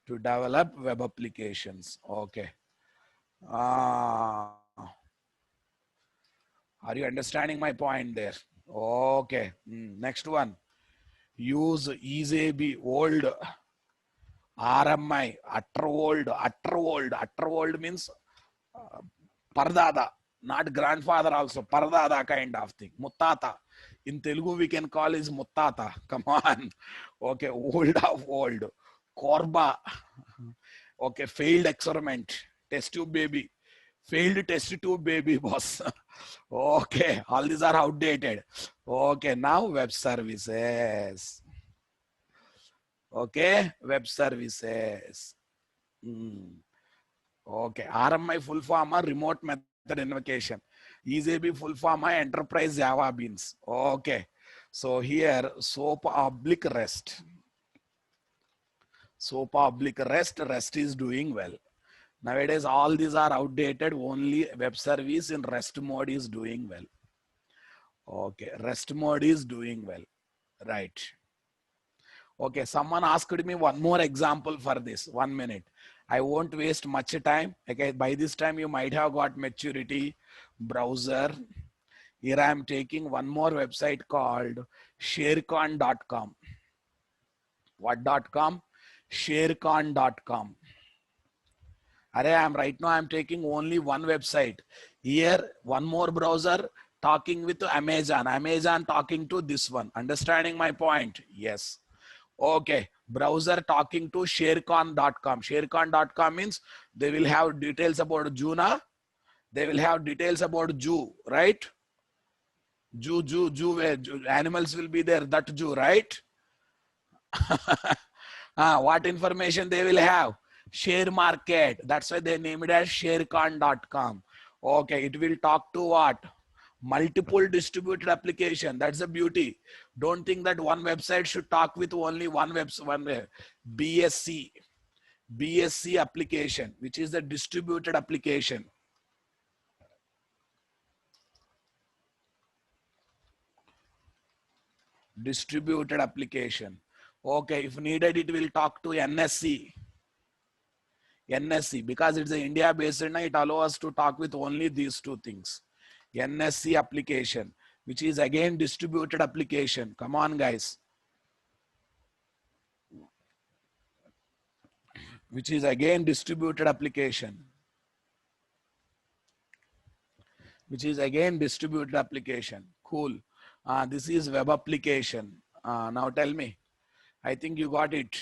To develop web applications. Okay. Are you understanding my point there? Okay. Next one. Use EasyB old RMI, utter old means Pardada, not grandfather also, Pardada kind of thing. Muttata. In Telugu, we can call is Muttata. Come on. Okay, old of old. Korba. Okay, failed experiment. Test tube baby. Failed test tube baby, boss. Okay, all these are outdated. Okay, now web services. Okay, web services. Okay, RMI full form or remote method invocation. EasyB full form or enterprise Java beans. Okay, so here SOAP oblique REST. SOAP oblique REST is doing well. Nowadays, all these are outdated. Only web service in REST mode is doing well. Okay, REST mode is doing well. Right. Okay, someone asked me one more example for this. 1 minute. I won't waste much time. Okay, by this time you might have got maturity. Browser. Here I am taking one more website called sharecon.com. What.com? Sharecon.com. Right now I'm taking only one website. Here, one more browser talking with Amazon. Amazon talking to this one. Understanding my point? Yes. Okay. Browser talking to sharecon.com. Sharecon.com means they will have details about Juna. They will have details about Jew, right? Jew, where animals will be there, that Jew, right? What information they will have? Share market. That's why they named it as sharecon.com. Okay, it will talk to what? Multiple distributed application. That's the beauty. Don't think that one website should talk with only one website. BSC application, which is the distributed application. Distributed application. Okay, if needed, it will talk to NSC. NSC, because it's an India based, it allows us to talk with only these two things. NSC application, which is again distributed application. Come on, guys. which is again distributed application, which is again distributed application. Cool. This is web application. Now tell me, I think you got it.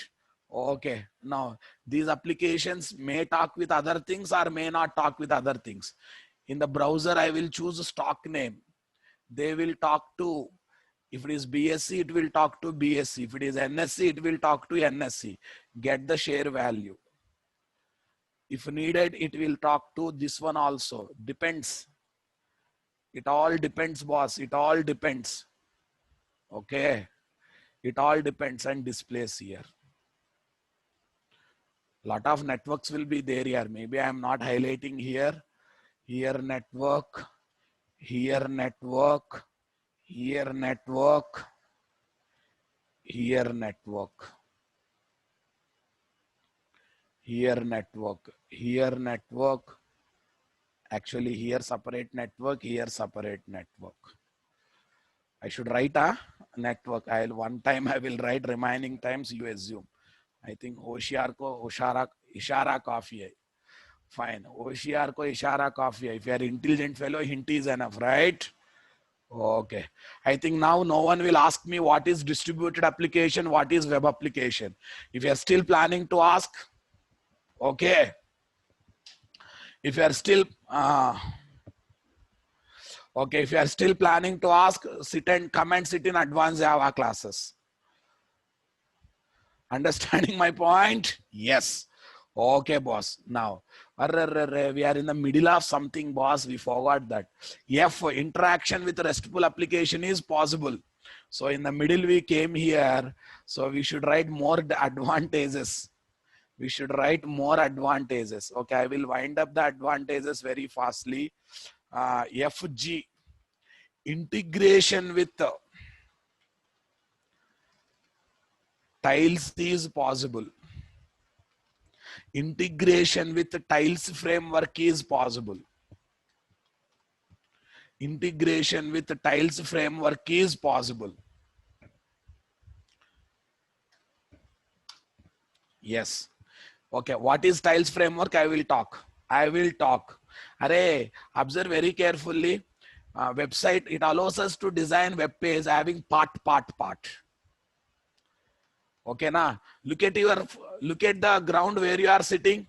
Okay. Now these applications may talk with other things or may not talk with other things. In the browser, I will choose a stock name. They will talk to, if it is BSC, it will talk to BSC. If it is NSC, it will talk to NSC. Get the share value. If needed, it will talk to this one also. Depends. It all depends, boss. It all depends. Okay. It all depends and displays here. Lot of networks will be there here. Maybe I am not highlighting here. Here network, here network, here network, here network, here network, here network. Actually, here separate network, here separate network. I should write a network. One time I will write, remaining times you assume. I think होशियार को इशारा काफी है. Fine. होशियार को इशारा काफी है. If you are intelligent fellow, hint is enough, right? Okay. I think now no one will ask me what is distributed application, what is web application. If you are still planning to ask, okay. If you are still okay, if you are still planning to ask, sit and come and sit in advanced Java classes. Understanding my point? Yes. Okay, boss. Now, we are in the middle of something, boss. We forgot that. F, interaction with RESTful application is possible. So in the middle, we came here. So we should write more advantages. We should write more advantages. Okay, I will wind up the advantages very fastly. FG, integration with tiles is possible. Integration with the tiles framework is possible. Integration with the tiles framework is possible. Yes. Okay, what is tiles framework? I will talk. I will talk. Array, observe very carefully. Website, it allows us to design web page having part. Okay, na? Look at the ground where you are sitting.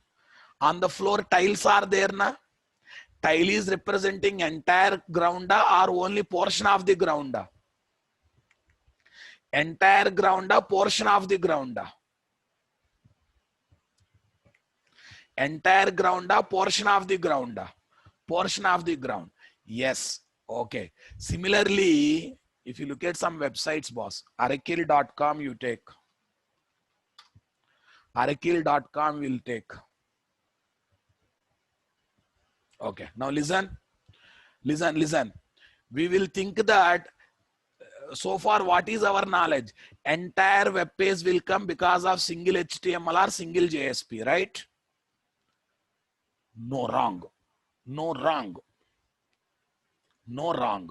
On the floor, tiles are there, na? Tile is representing entire ground or only portion of the ground? Entire ground, portion of the ground. Entire ground, portion of the ground. Portion of the ground. Yes. Okay. Similarly, if you look at some websites, boss, Arakill.com you take. Arakill.com will take. Okay. Now listen. Listen. We will think that so far what is our knowledge? Entire web page will come because of single HTML or single JSP, right? No, wrong. No, wrong. No, wrong.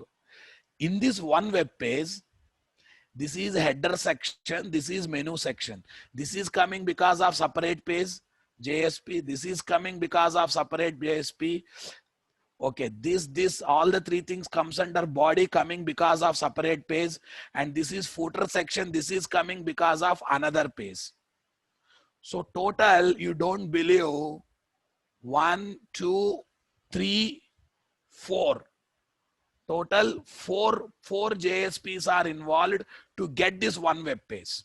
In this one web page, this is header section, this is menu section. This is coming because of separate page, JSP. This is coming because of separate JSP. Okay, this, all the three things comes under body coming because of separate page. And this is footer section. This is coming because of another page. So total, you don't believe 1, 2, 3, 4. Total four JSPs are involved to get this one web page.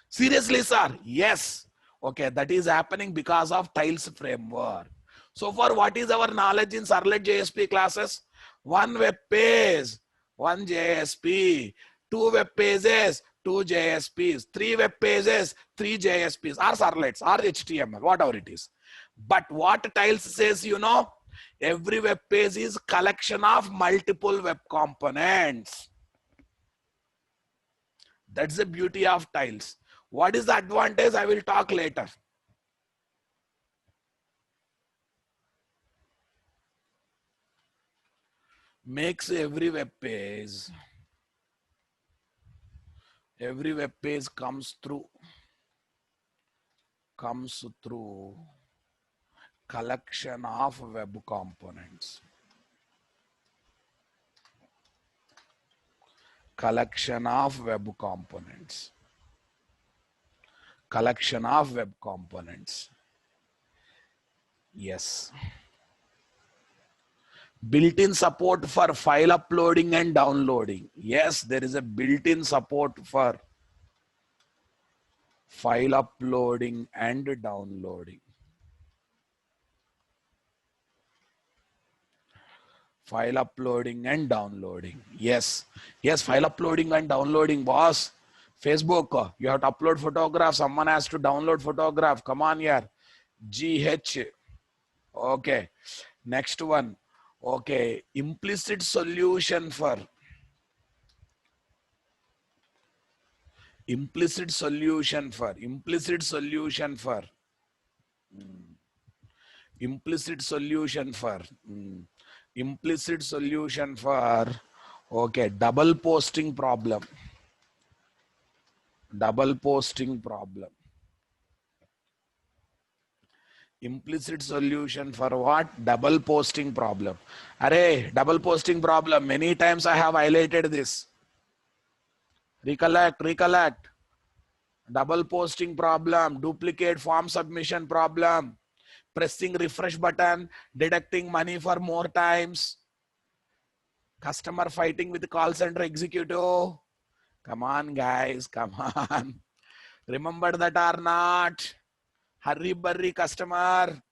Seriously, sir? Yes. Okay, that is happening because of tiles framework. So far, what is our knowledge in Servlet JSP classes? One web page, one JSP, two web pages, two JSPs, three web pages, three JSPs, or servlets, or HTML, whatever it is. But what tiles says, you know, every web page is collection of multiple web components. That's the beauty of tiles. What is the advantage? I will talk later. Makes every web page comes through comes through collection of web components. Collection of web components. Collection of web components. Yes. Built-in support for file uploading and downloading. Yes, there is a built-in support for file uploading and downloading. File uploading and downloading. Yes. Yes, file uploading and downloading, boss. Facebook, you have to upload photograph. Someone has to download photograph. Come on here. GH. Okay. Next one. Okay. Implicit solution for. Implicit solution for. Implicit solution for. Implicit solution for. Implicit solution for. Okay. Double posting problem. Double posting problem. Implicit solution for what? Double posting problem. Array, double posting problem. Many times I have highlighted this. Recollect. Double posting problem, duplicate form submission problem, pressing refresh button, deducting money for more times, customer fighting with the call center executive. Come on, guys, come on. Remember that or not? Hurry, burry, customer.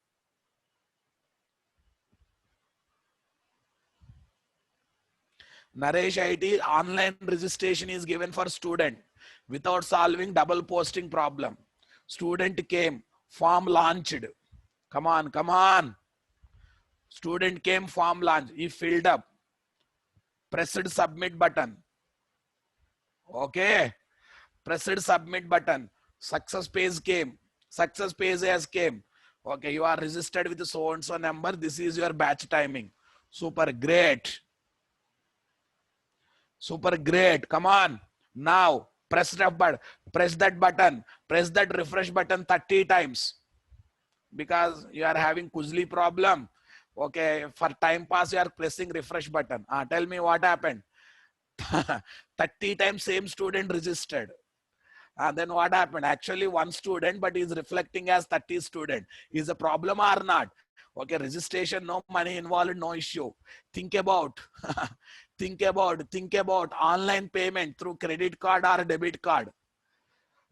Naresh IT, online registration is given for student without solving double posting problem. Student came, form launched. Come on, come on. Student came, form launched. He filled up. Pressed submit button. Okay. Pressed submit button. Success page came. Success page has came. Okay, you are registered with so and so number. This is your batch timing. Super great. Super great. Come on. Now press that button. Press that button. Press that refresh button 30 times. Because you are having Kuzli problem. Okay, for time pass, you are pressing refresh button. Tell me what happened. 30 times same student registered. And then what happened? Actually, one student, but he's reflecting as 30 student. Is a problem or not? Okay, registration, no money involved, no issue. Think about, think about online payment through credit card or debit card.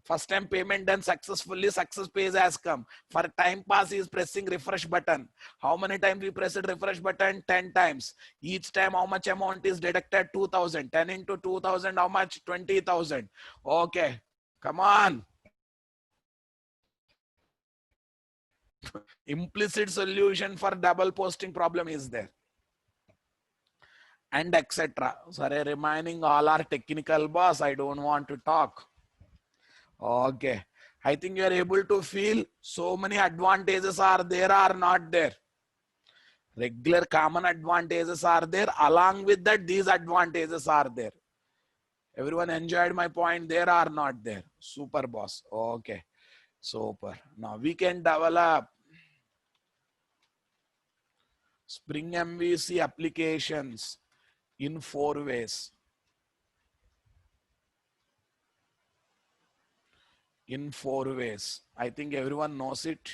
First time payment done successfully, success page has come. For time pass, he is pressing refresh button. How many times we pressed refresh button? 10 times. Each time how much amount is deducted? 2,000. 10 into 2,000, how much? 20,000. Okay, come on. Implicit solution for double posting problem is there. And etc. Sorry, reminding all are technical, boss. I don't want to talk. Okay. I think you are able to feel so many advantages are there or not there. Regular common advantages are there. Along with that, these advantages are there. Everyone enjoyed my point there or not there? Super, boss. Okay. Super. Now we can develop Spring MVC applications in 4 ways. In 4 ways. I think everyone knows it.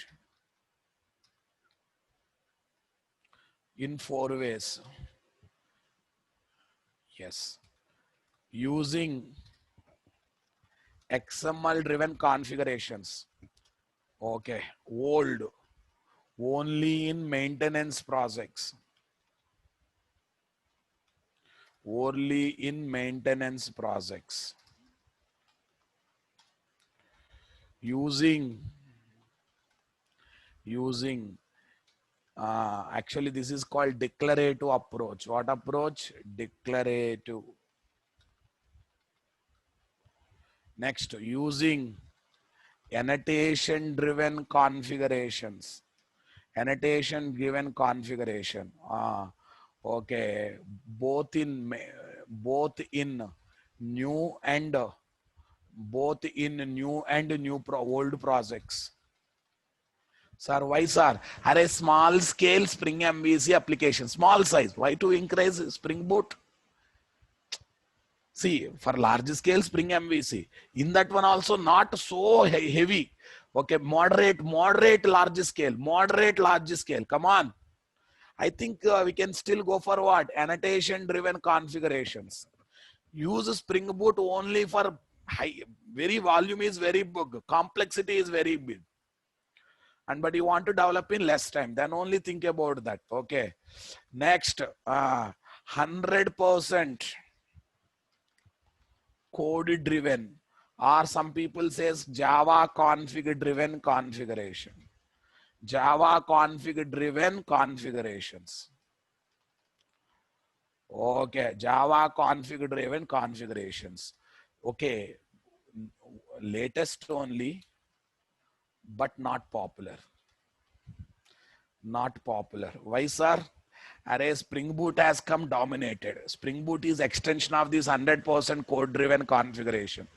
In 4 ways. Yes. Using XML driven configurations. Okay. Old. Only in maintenance projects. Only in maintenance projects. Using actually this is called declarative approach. What approach? Declarative. Next, using annotation driven configurations. Annotation driven configuration. Okay, both in new and old projects. Sir, why, sir? Are a small scale Spring MVC application, small size. Why to increase Spring Boot? See, for large scale Spring MVC, in that one also not so heavy. Okay, moderate large scale, moderate large scale. Come on. I think we can still go for what? Annotation driven configurations. Use Spring Boot only for high, very volume is very big, complexity is very big. And but you want to develop in less time, then only think about that. Okay. Next, 100% code driven, or some people says Java config driven configuration. Java config driven configurations. Okay, Java config driven configurations. Okay, latest only, but not popular. Not popular. Why, sir? Array Spring Boot has come dominated. Spring Boot is extension of this 100% code driven configuration.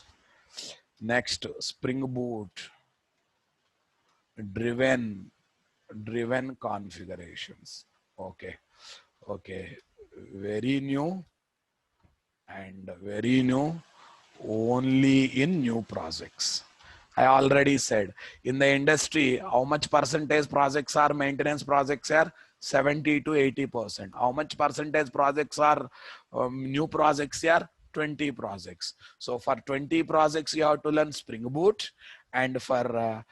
Next, Spring Boot driven configurations. Okay. Okay. Very new and very new only in new projects. I already said in the industry, how much percentage projects are maintenance projects are 70 to 80%. How much percentage projects are new projects are 20 projects. So for 20 projects, you have to learn Spring Boot, and for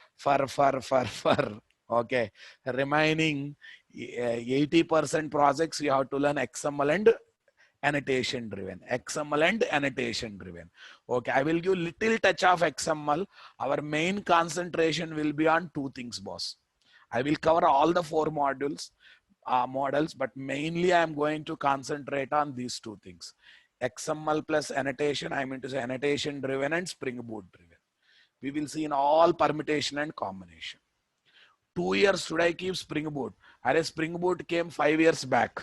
okay, remaining 80% projects, you have to learn XML and annotation driven. XML and annotation driven. Okay, I will give little touch of XML. Our main concentration will be on two things, boss. I will cover all the four models, but mainly I am going to concentrate on these two things. XML plus annotation, I mean to say annotation driven and Spring Boot driven. We will see in all permutation and combination. 2 years should I keep Spring Boot? Or Spring Boot came 5 years back.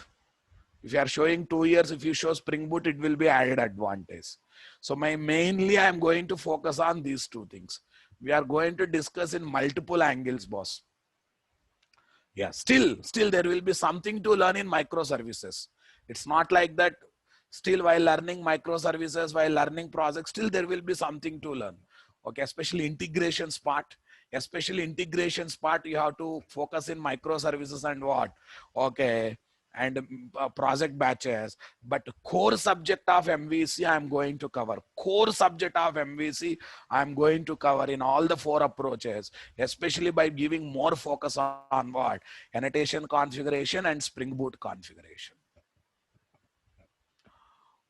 If you are showing 2 years, if you show Spring Boot, it will be added advantage. So mainly I am going to focus on these two things. We are going to discuss in multiple angles, boss. Yeah, still there will be something to learn in microservices. It's not like that. Still, while learning microservices, while learning projects, still there will be something to learn. Okay, especially integrations part. Especially integrations part, you have to focus in microservices and what? Okay, and project batches. But core subject of MVC, I'm going to cover. Core subject of MVC, I'm going to cover in all the four approaches, especially by giving more focus on what? Annotation configuration and Spring Boot configuration.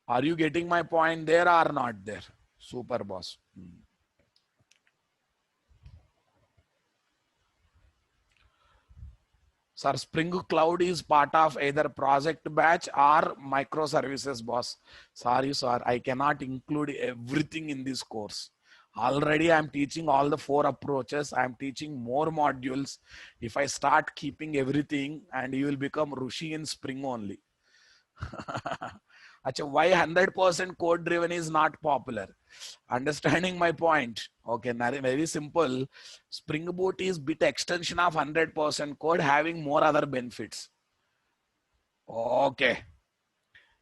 Are you getting my point there or not there? Super, boss. Sir, Spring Cloud is part of either project batch or microservices, boss. Sorry, sir, I cannot include everything in this course. Already I'm teaching all the four approaches. I'm teaching more modules. If I start keeping everything, and you will become Rushi in Spring only. Why 100% code driven is not popular? Understanding my point? Okay, very simple. Spring Boot is bit extension of 100% code having more other benefits. Okay,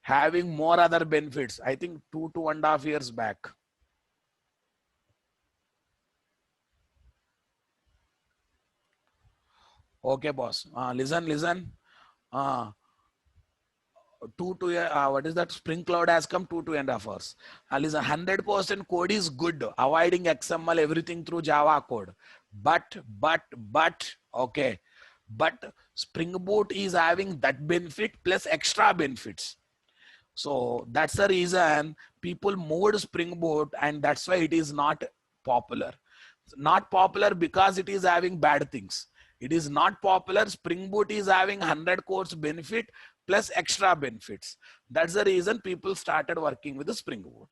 having more other benefits. I think 2.5 years back. Okay, boss. Listen. What is that? Spring Cloud has come 2.5 hours. Listen, 100% code is good. Avoiding XML, everything through Java code. But, okay. But Spring Boot is having that benefit plus extra benefits. So that's the reason people moved Spring Boot, and that's why it is not popular. Not popular because it is having bad things. It is not popular. Spring Boot is having 100 cores benefit plus extra benefits. That's the reason people started working with the Spring Boot.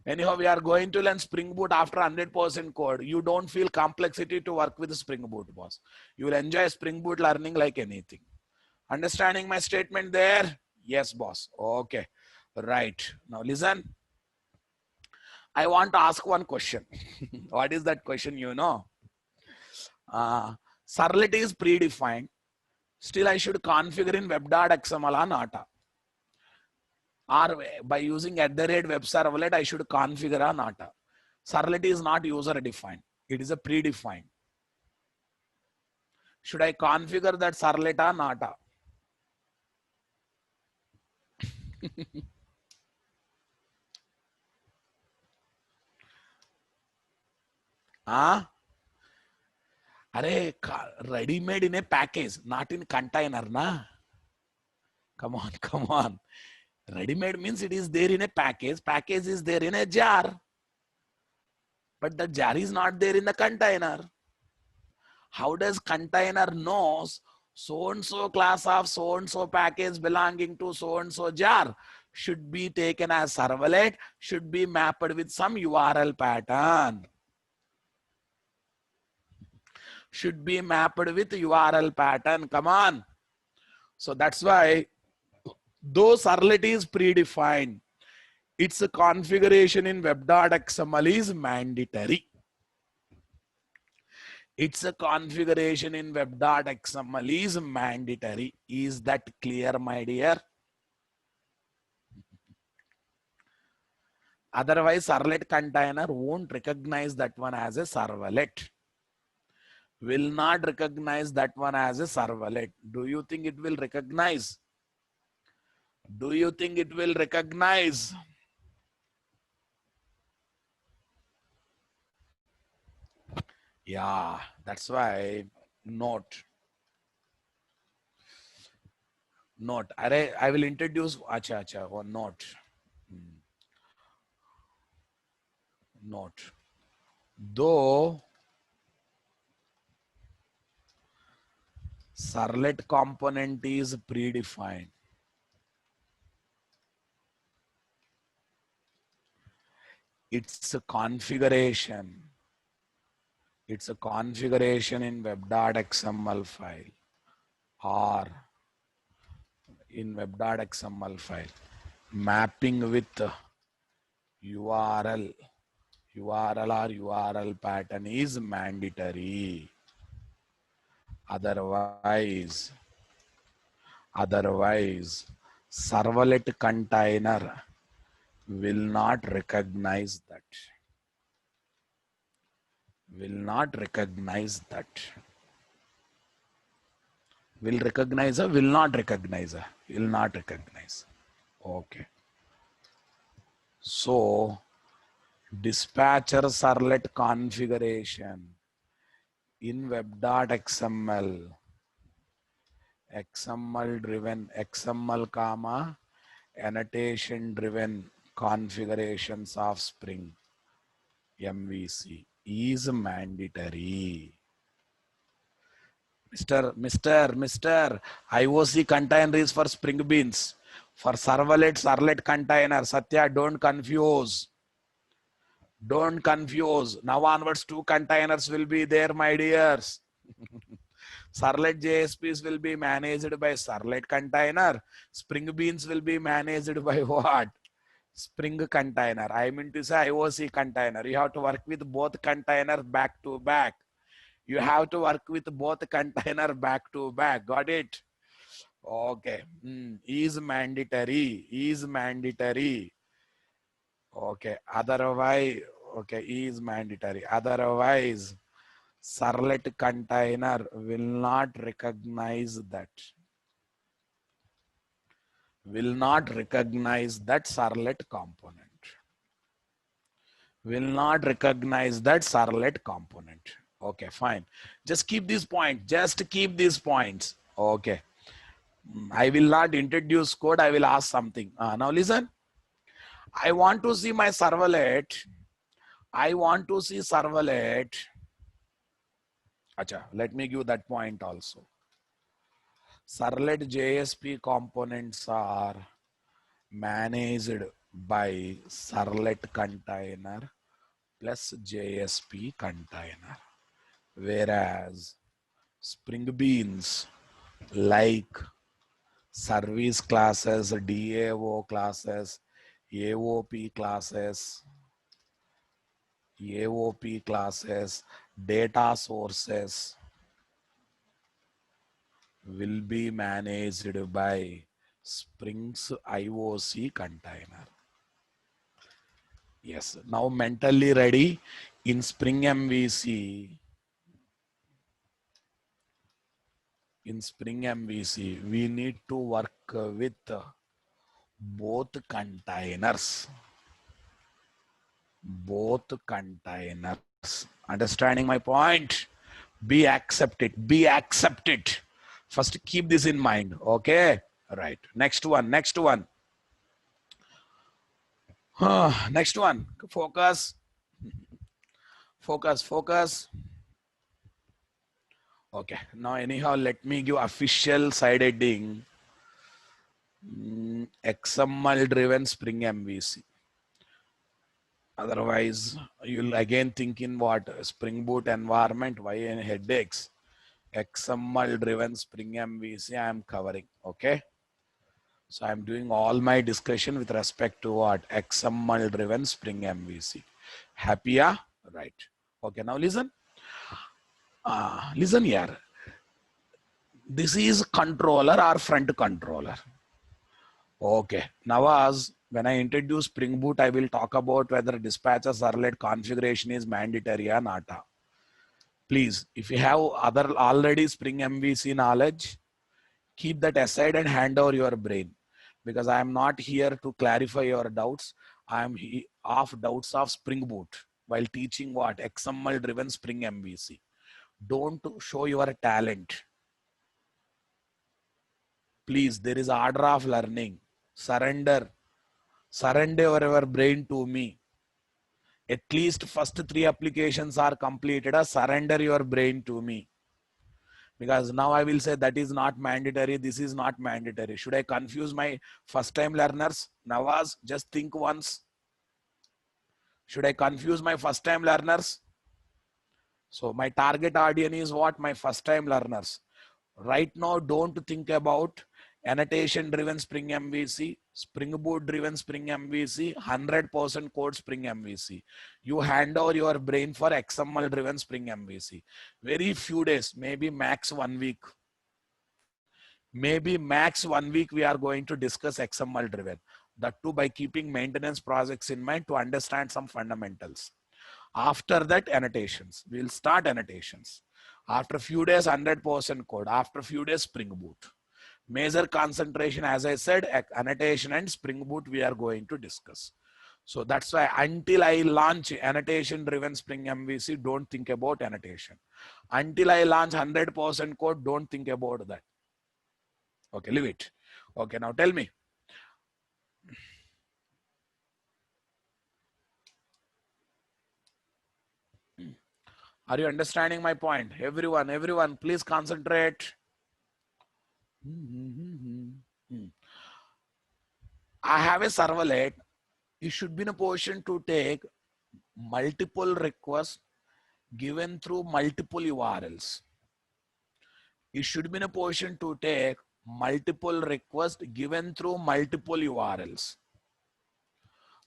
Anyhow, we are going to learn Spring Boot after 100% code. You don't feel complexity to work with the Spring Boot, boss. You will enjoy Spring Boot learning like anything. Understanding my statement there? Yes, boss. Okay. Right. Now listen. I want to ask one question. What is that question? Servlet is predefined. Still, I should configure in web.xml or not. Or by using @web servlet, I should configure or not. Servlet is not user defined. It is a predefined. Should I configure that servlet or not? Ready made in a package, not in container, na? Come on, come on. Ready made means it is there in a package. Package is there in a jar. But the jar is not there in the container. How does container knows so and so class of so and so package belonging to so and so jar should be taken as servlet, should be mapped with some URL pattern. Should be mapped with URL pattern. Come on. So that's why though servlet is predefined, its configuration in web.xml is mandatory. Its configuration in web.xml is mandatory. Is that clear, my dear? Otherwise, servlet container won't recognize that one as a servlet. Will not recognize that one as a servlet. Do you think it will recognize? Do you think it will recognize? Yeah, that's why note. I will introduce acha one note. Note. Though servlet component is predefined, its a configuration in web.xml file or in web.xml file mapping with URL or URL pattern is mandatory. Otherwise servlet container will not recognize that. Will not recognize that. Will recognize or will not recognize? Will not recognize. Okay. So dispatcher servlet configuration in web.xml, XML driven, XML comma annotation driven configurations of Spring MVC is mandatory. Mr. IOC container is for Spring Beans. For servlet container. Satya, don't confuse. Don't confuse. Now onwards, 2 containers will be there, my dears. Servlet JSPs will be managed by servlet container. Spring Beans will be managed by what? Spring container. I mean to say IOC container. You have to work with both containers back to back. You have to work with both container back to back. Got it? Okay. Is mandatory. Is mandatory. Okay. Otherwise, okay, is mandatory. Otherwise, servlet container will not recognize that. Will not recognize that servlet component. Will not recognize that servlet component. Okay, fine. Just keep these points. Just keep these points. Okay. I will not introduce code. I will ask something. Now listen. I want to see my servlet. I want to see servlet. Acha, let me give that point also. Servlet JSP components are managed by servlet container plus JSP container. Whereas Spring Beans like service classes, DAO classes, AOP classes, data sources, will be managed by Spring's IOC container. Yes, now mentally ready. In Spring MVC, we need to work with both containers. Understanding my point? Be accepted. Be accepted. First, keep this in mind. Okay. Right. Next one. Next one. Next one. Focus. Focus. Focus. Okay. Now, anyhow, let me give official side heading. XML driven Spring MVC. Otherwise, you'll again think in what? Spring Boot environment, why any headaches? XML driven Spring MVC I am covering. Okay. So I'm doing all my discussion with respect to what? XML driven Spring MVC. Happy? Yeah? Right. Okay. Now listen. Listen here. This is controller or front controller. Okay. Now as when I introduce Spring Boot, I will talk about whether dispatcher servlet configuration is mandatory or not. Please, if you have other already Spring MVC knowledge, keep that aside and hand over your brain, because I am not here to clarify your doubts. I am off doubts of Spring Boot while teaching what? XML driven Spring MVC. Don't show your talent. Please, there is order of learning. Surrender your brain to me. At least first 3 applications are completed. Surrender your brain to me. Because now I will say that is not mandatory. This is not mandatory. Should I confuse my first time learners? Nawaz, just think once. Should I confuse my first time learners? So my target audience is what? My first time learners. Right now, don't think about annotation driven Spring MVC, Spring Boot driven Spring MVC, 100% code Spring MVC. You hand over your brain for XML driven Spring MVC. Very few days, maybe max 1 week. Maybe max 1 week we are going to discuss XML driven. That too by keeping maintenance projects in mind to understand some fundamentals. After that, annotations. We'll start annotations. After a few days, 100% code. After a few days, Spring Boot. Major concentration, as I said, annotation and Spring Boot we are going to discuss. So that's why until I launch annotation driven Spring MVC, don't think about annotation. Until I launch 100% code, don't think about that. Okay, leave it. Okay, now tell me. Are you understanding my point? Everyone, please concentrate. I have a servlet. You should be in a position to take multiple requests given through multiple URLs. You should be in a position to take multiple requests given through multiple URLs.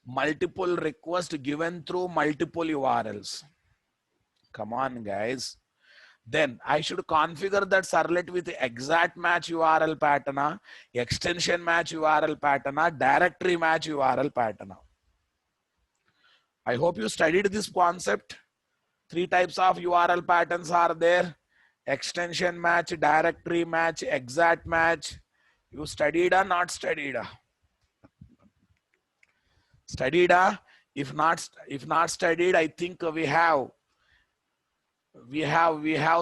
Multiple requests given through multiple URLs. Come on, guys. Then I should configure that servlet with exact match URL pattern, extension match URL pattern, directory match URL pattern. I hope you studied this concept. 3 types of URL patterns are there: extension match, directory match, exact match. You studied or not studied? Studied? If not studied, I think we have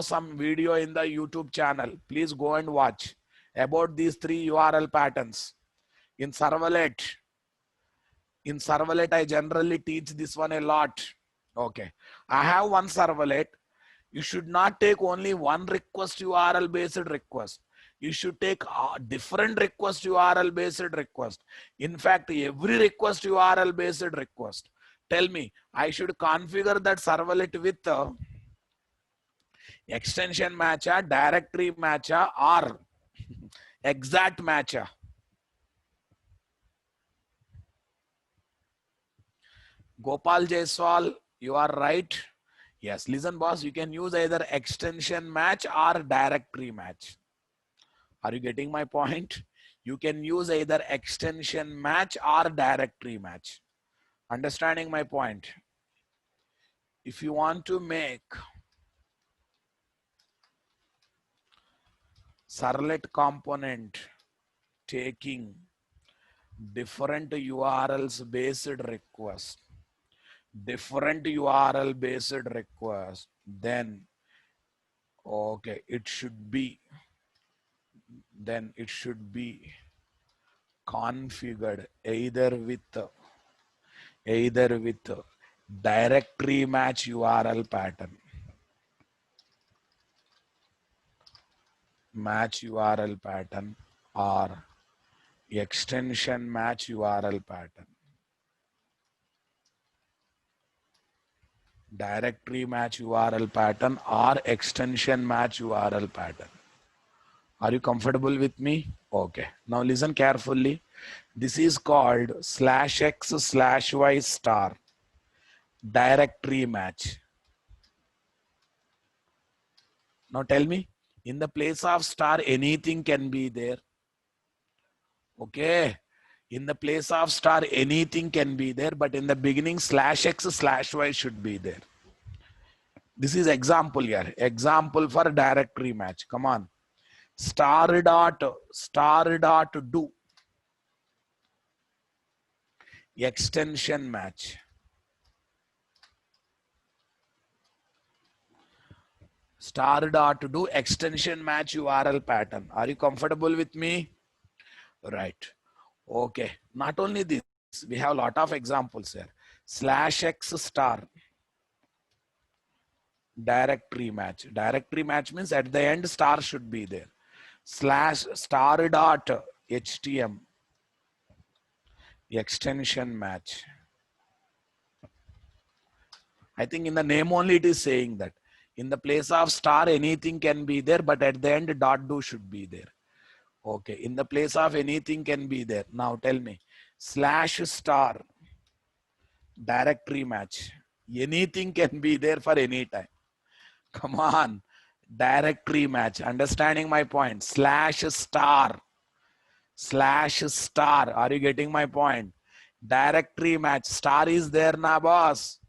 some video in the YouTube channel. Please go and watch about these 3 URL patterns. In servlet, I generally teach this one a lot. Okay, I have one servlet. You should not take only one request URL based request. You should take different request URL based request. In fact, every request URL based request. Tell me, I should configure that servlet with extension matcha, directory matcha, or exact matcha. Gopal Jaiswal, you are right. Yes, listen boss, you can use either extension match or directory match. Are you getting my point? You can use either extension match or directory match. Understanding my point? If you want to make servlet component taking different URLs based request, then okay, it should be configured either with directory match URL pattern, or extension match URL pattern. Directory match URL pattern or extension match URL pattern. Are you comfortable with me? Okay. Now listen carefully. This is called /x/y star directory match. Now tell me, in the place of star, anything can be there. Okay. In the place of star, anything can be there, but in the beginning, /x/y should be there. This is example here. Example for directory match. Come on. Star dot do extension match. Star dot do extension match URL pattern. Are you comfortable with me? Right. Okay. Not only this, we have a lot of examples here. /x star directory match. Directory match means at the end star should be there. /star dot htm extension match. I think in the name only it is saying that. In the place of star, anything can be there, but at the end dot do should be there. Okay. In the place of anything can be there. Now tell me, /star directory match. Anything can be there for any time. Come on. Directory match. Understanding my point? /star. Are you getting my point? Directory match. Star is there na, boss.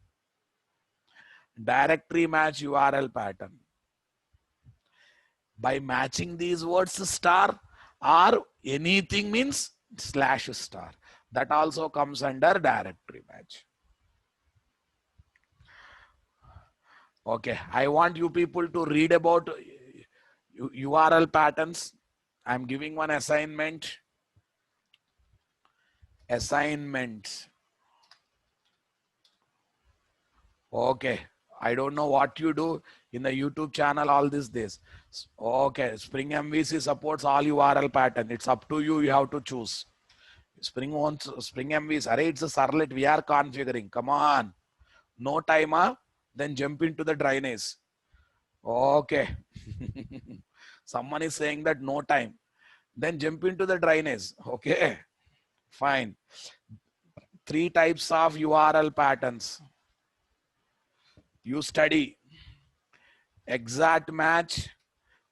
Directory match URL pattern. By matching these words star or anything means /star. That also comes under directory match. Okay, I want you people to read about URL patterns. I'm giving one assignment. Okay, I don't know what you do in the YouTube channel all these days. Okay, Spring MVC supports all URL pattern. It's up to you. You have to choose. Spring MVC. Array, it's a servlet. We are configuring. Come on. No timer. Then jump into the drainage. Okay. Someone is saying that no time. Then jump into the drainage. Okay. Fine. 3 types of URL patterns. You study exact match,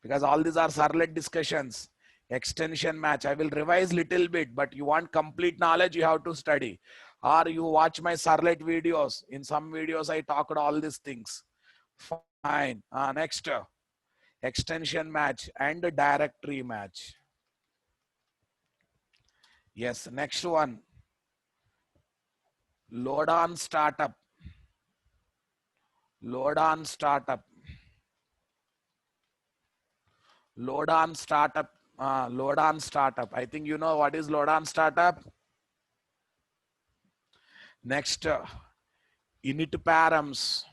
because all these are servlet discussions. Extension match. I will revise little bit, but you want complete knowledge, you have to study. Or you watch my servlet videos. In some videos, I talked all these things. Fine. Next, extension match and directory match. Yes, next one. Load on startup. Load on startup. Load on startup. Load on startup. I think you know what is load on startup. Next, init params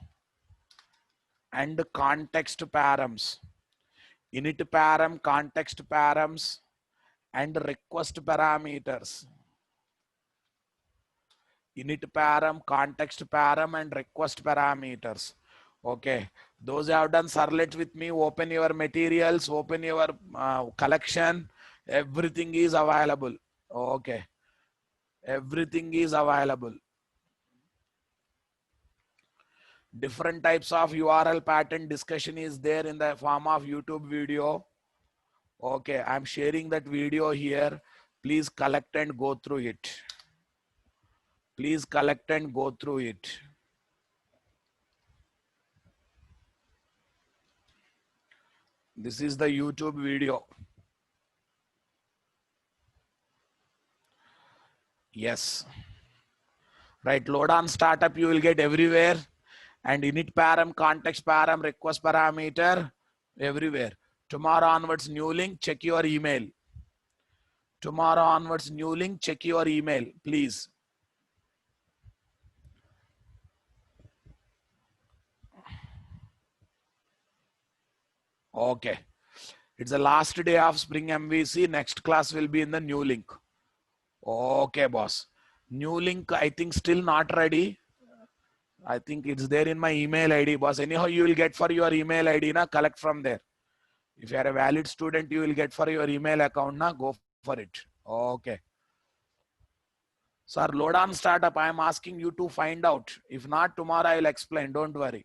and context params. Init param, context params, and request parameters. Init param, context param, and request parameters. Okay, those who have done servlet with me, open your materials, open your collection. Everything is available. Okay, everything is available. Different types of URL pattern discussion is there in the form of YouTube video. Okay, I'm sharing that video here. Please collect and go through it. Please collect and go through it. This is the YouTube video. Yes. Right, load on startup you will get everywhere. And init param, context param, request parameter, everywhere. Tomorrow onwards, new link, check your email. Tomorrow onwards, new link, check your email, please. Okay. It's the last day of Spring MVC. Next class will be in the new link. Okay, boss. New link, I think still not ready. I think it's there in my email ID, boss. Anyhow, you will get for your email ID, na, collect from there. If you are a valid student, you will get for your email account, na, go for it. Okay. Sir, load on startup. I am asking you to find out. If not, tomorrow I will explain. Don't worry.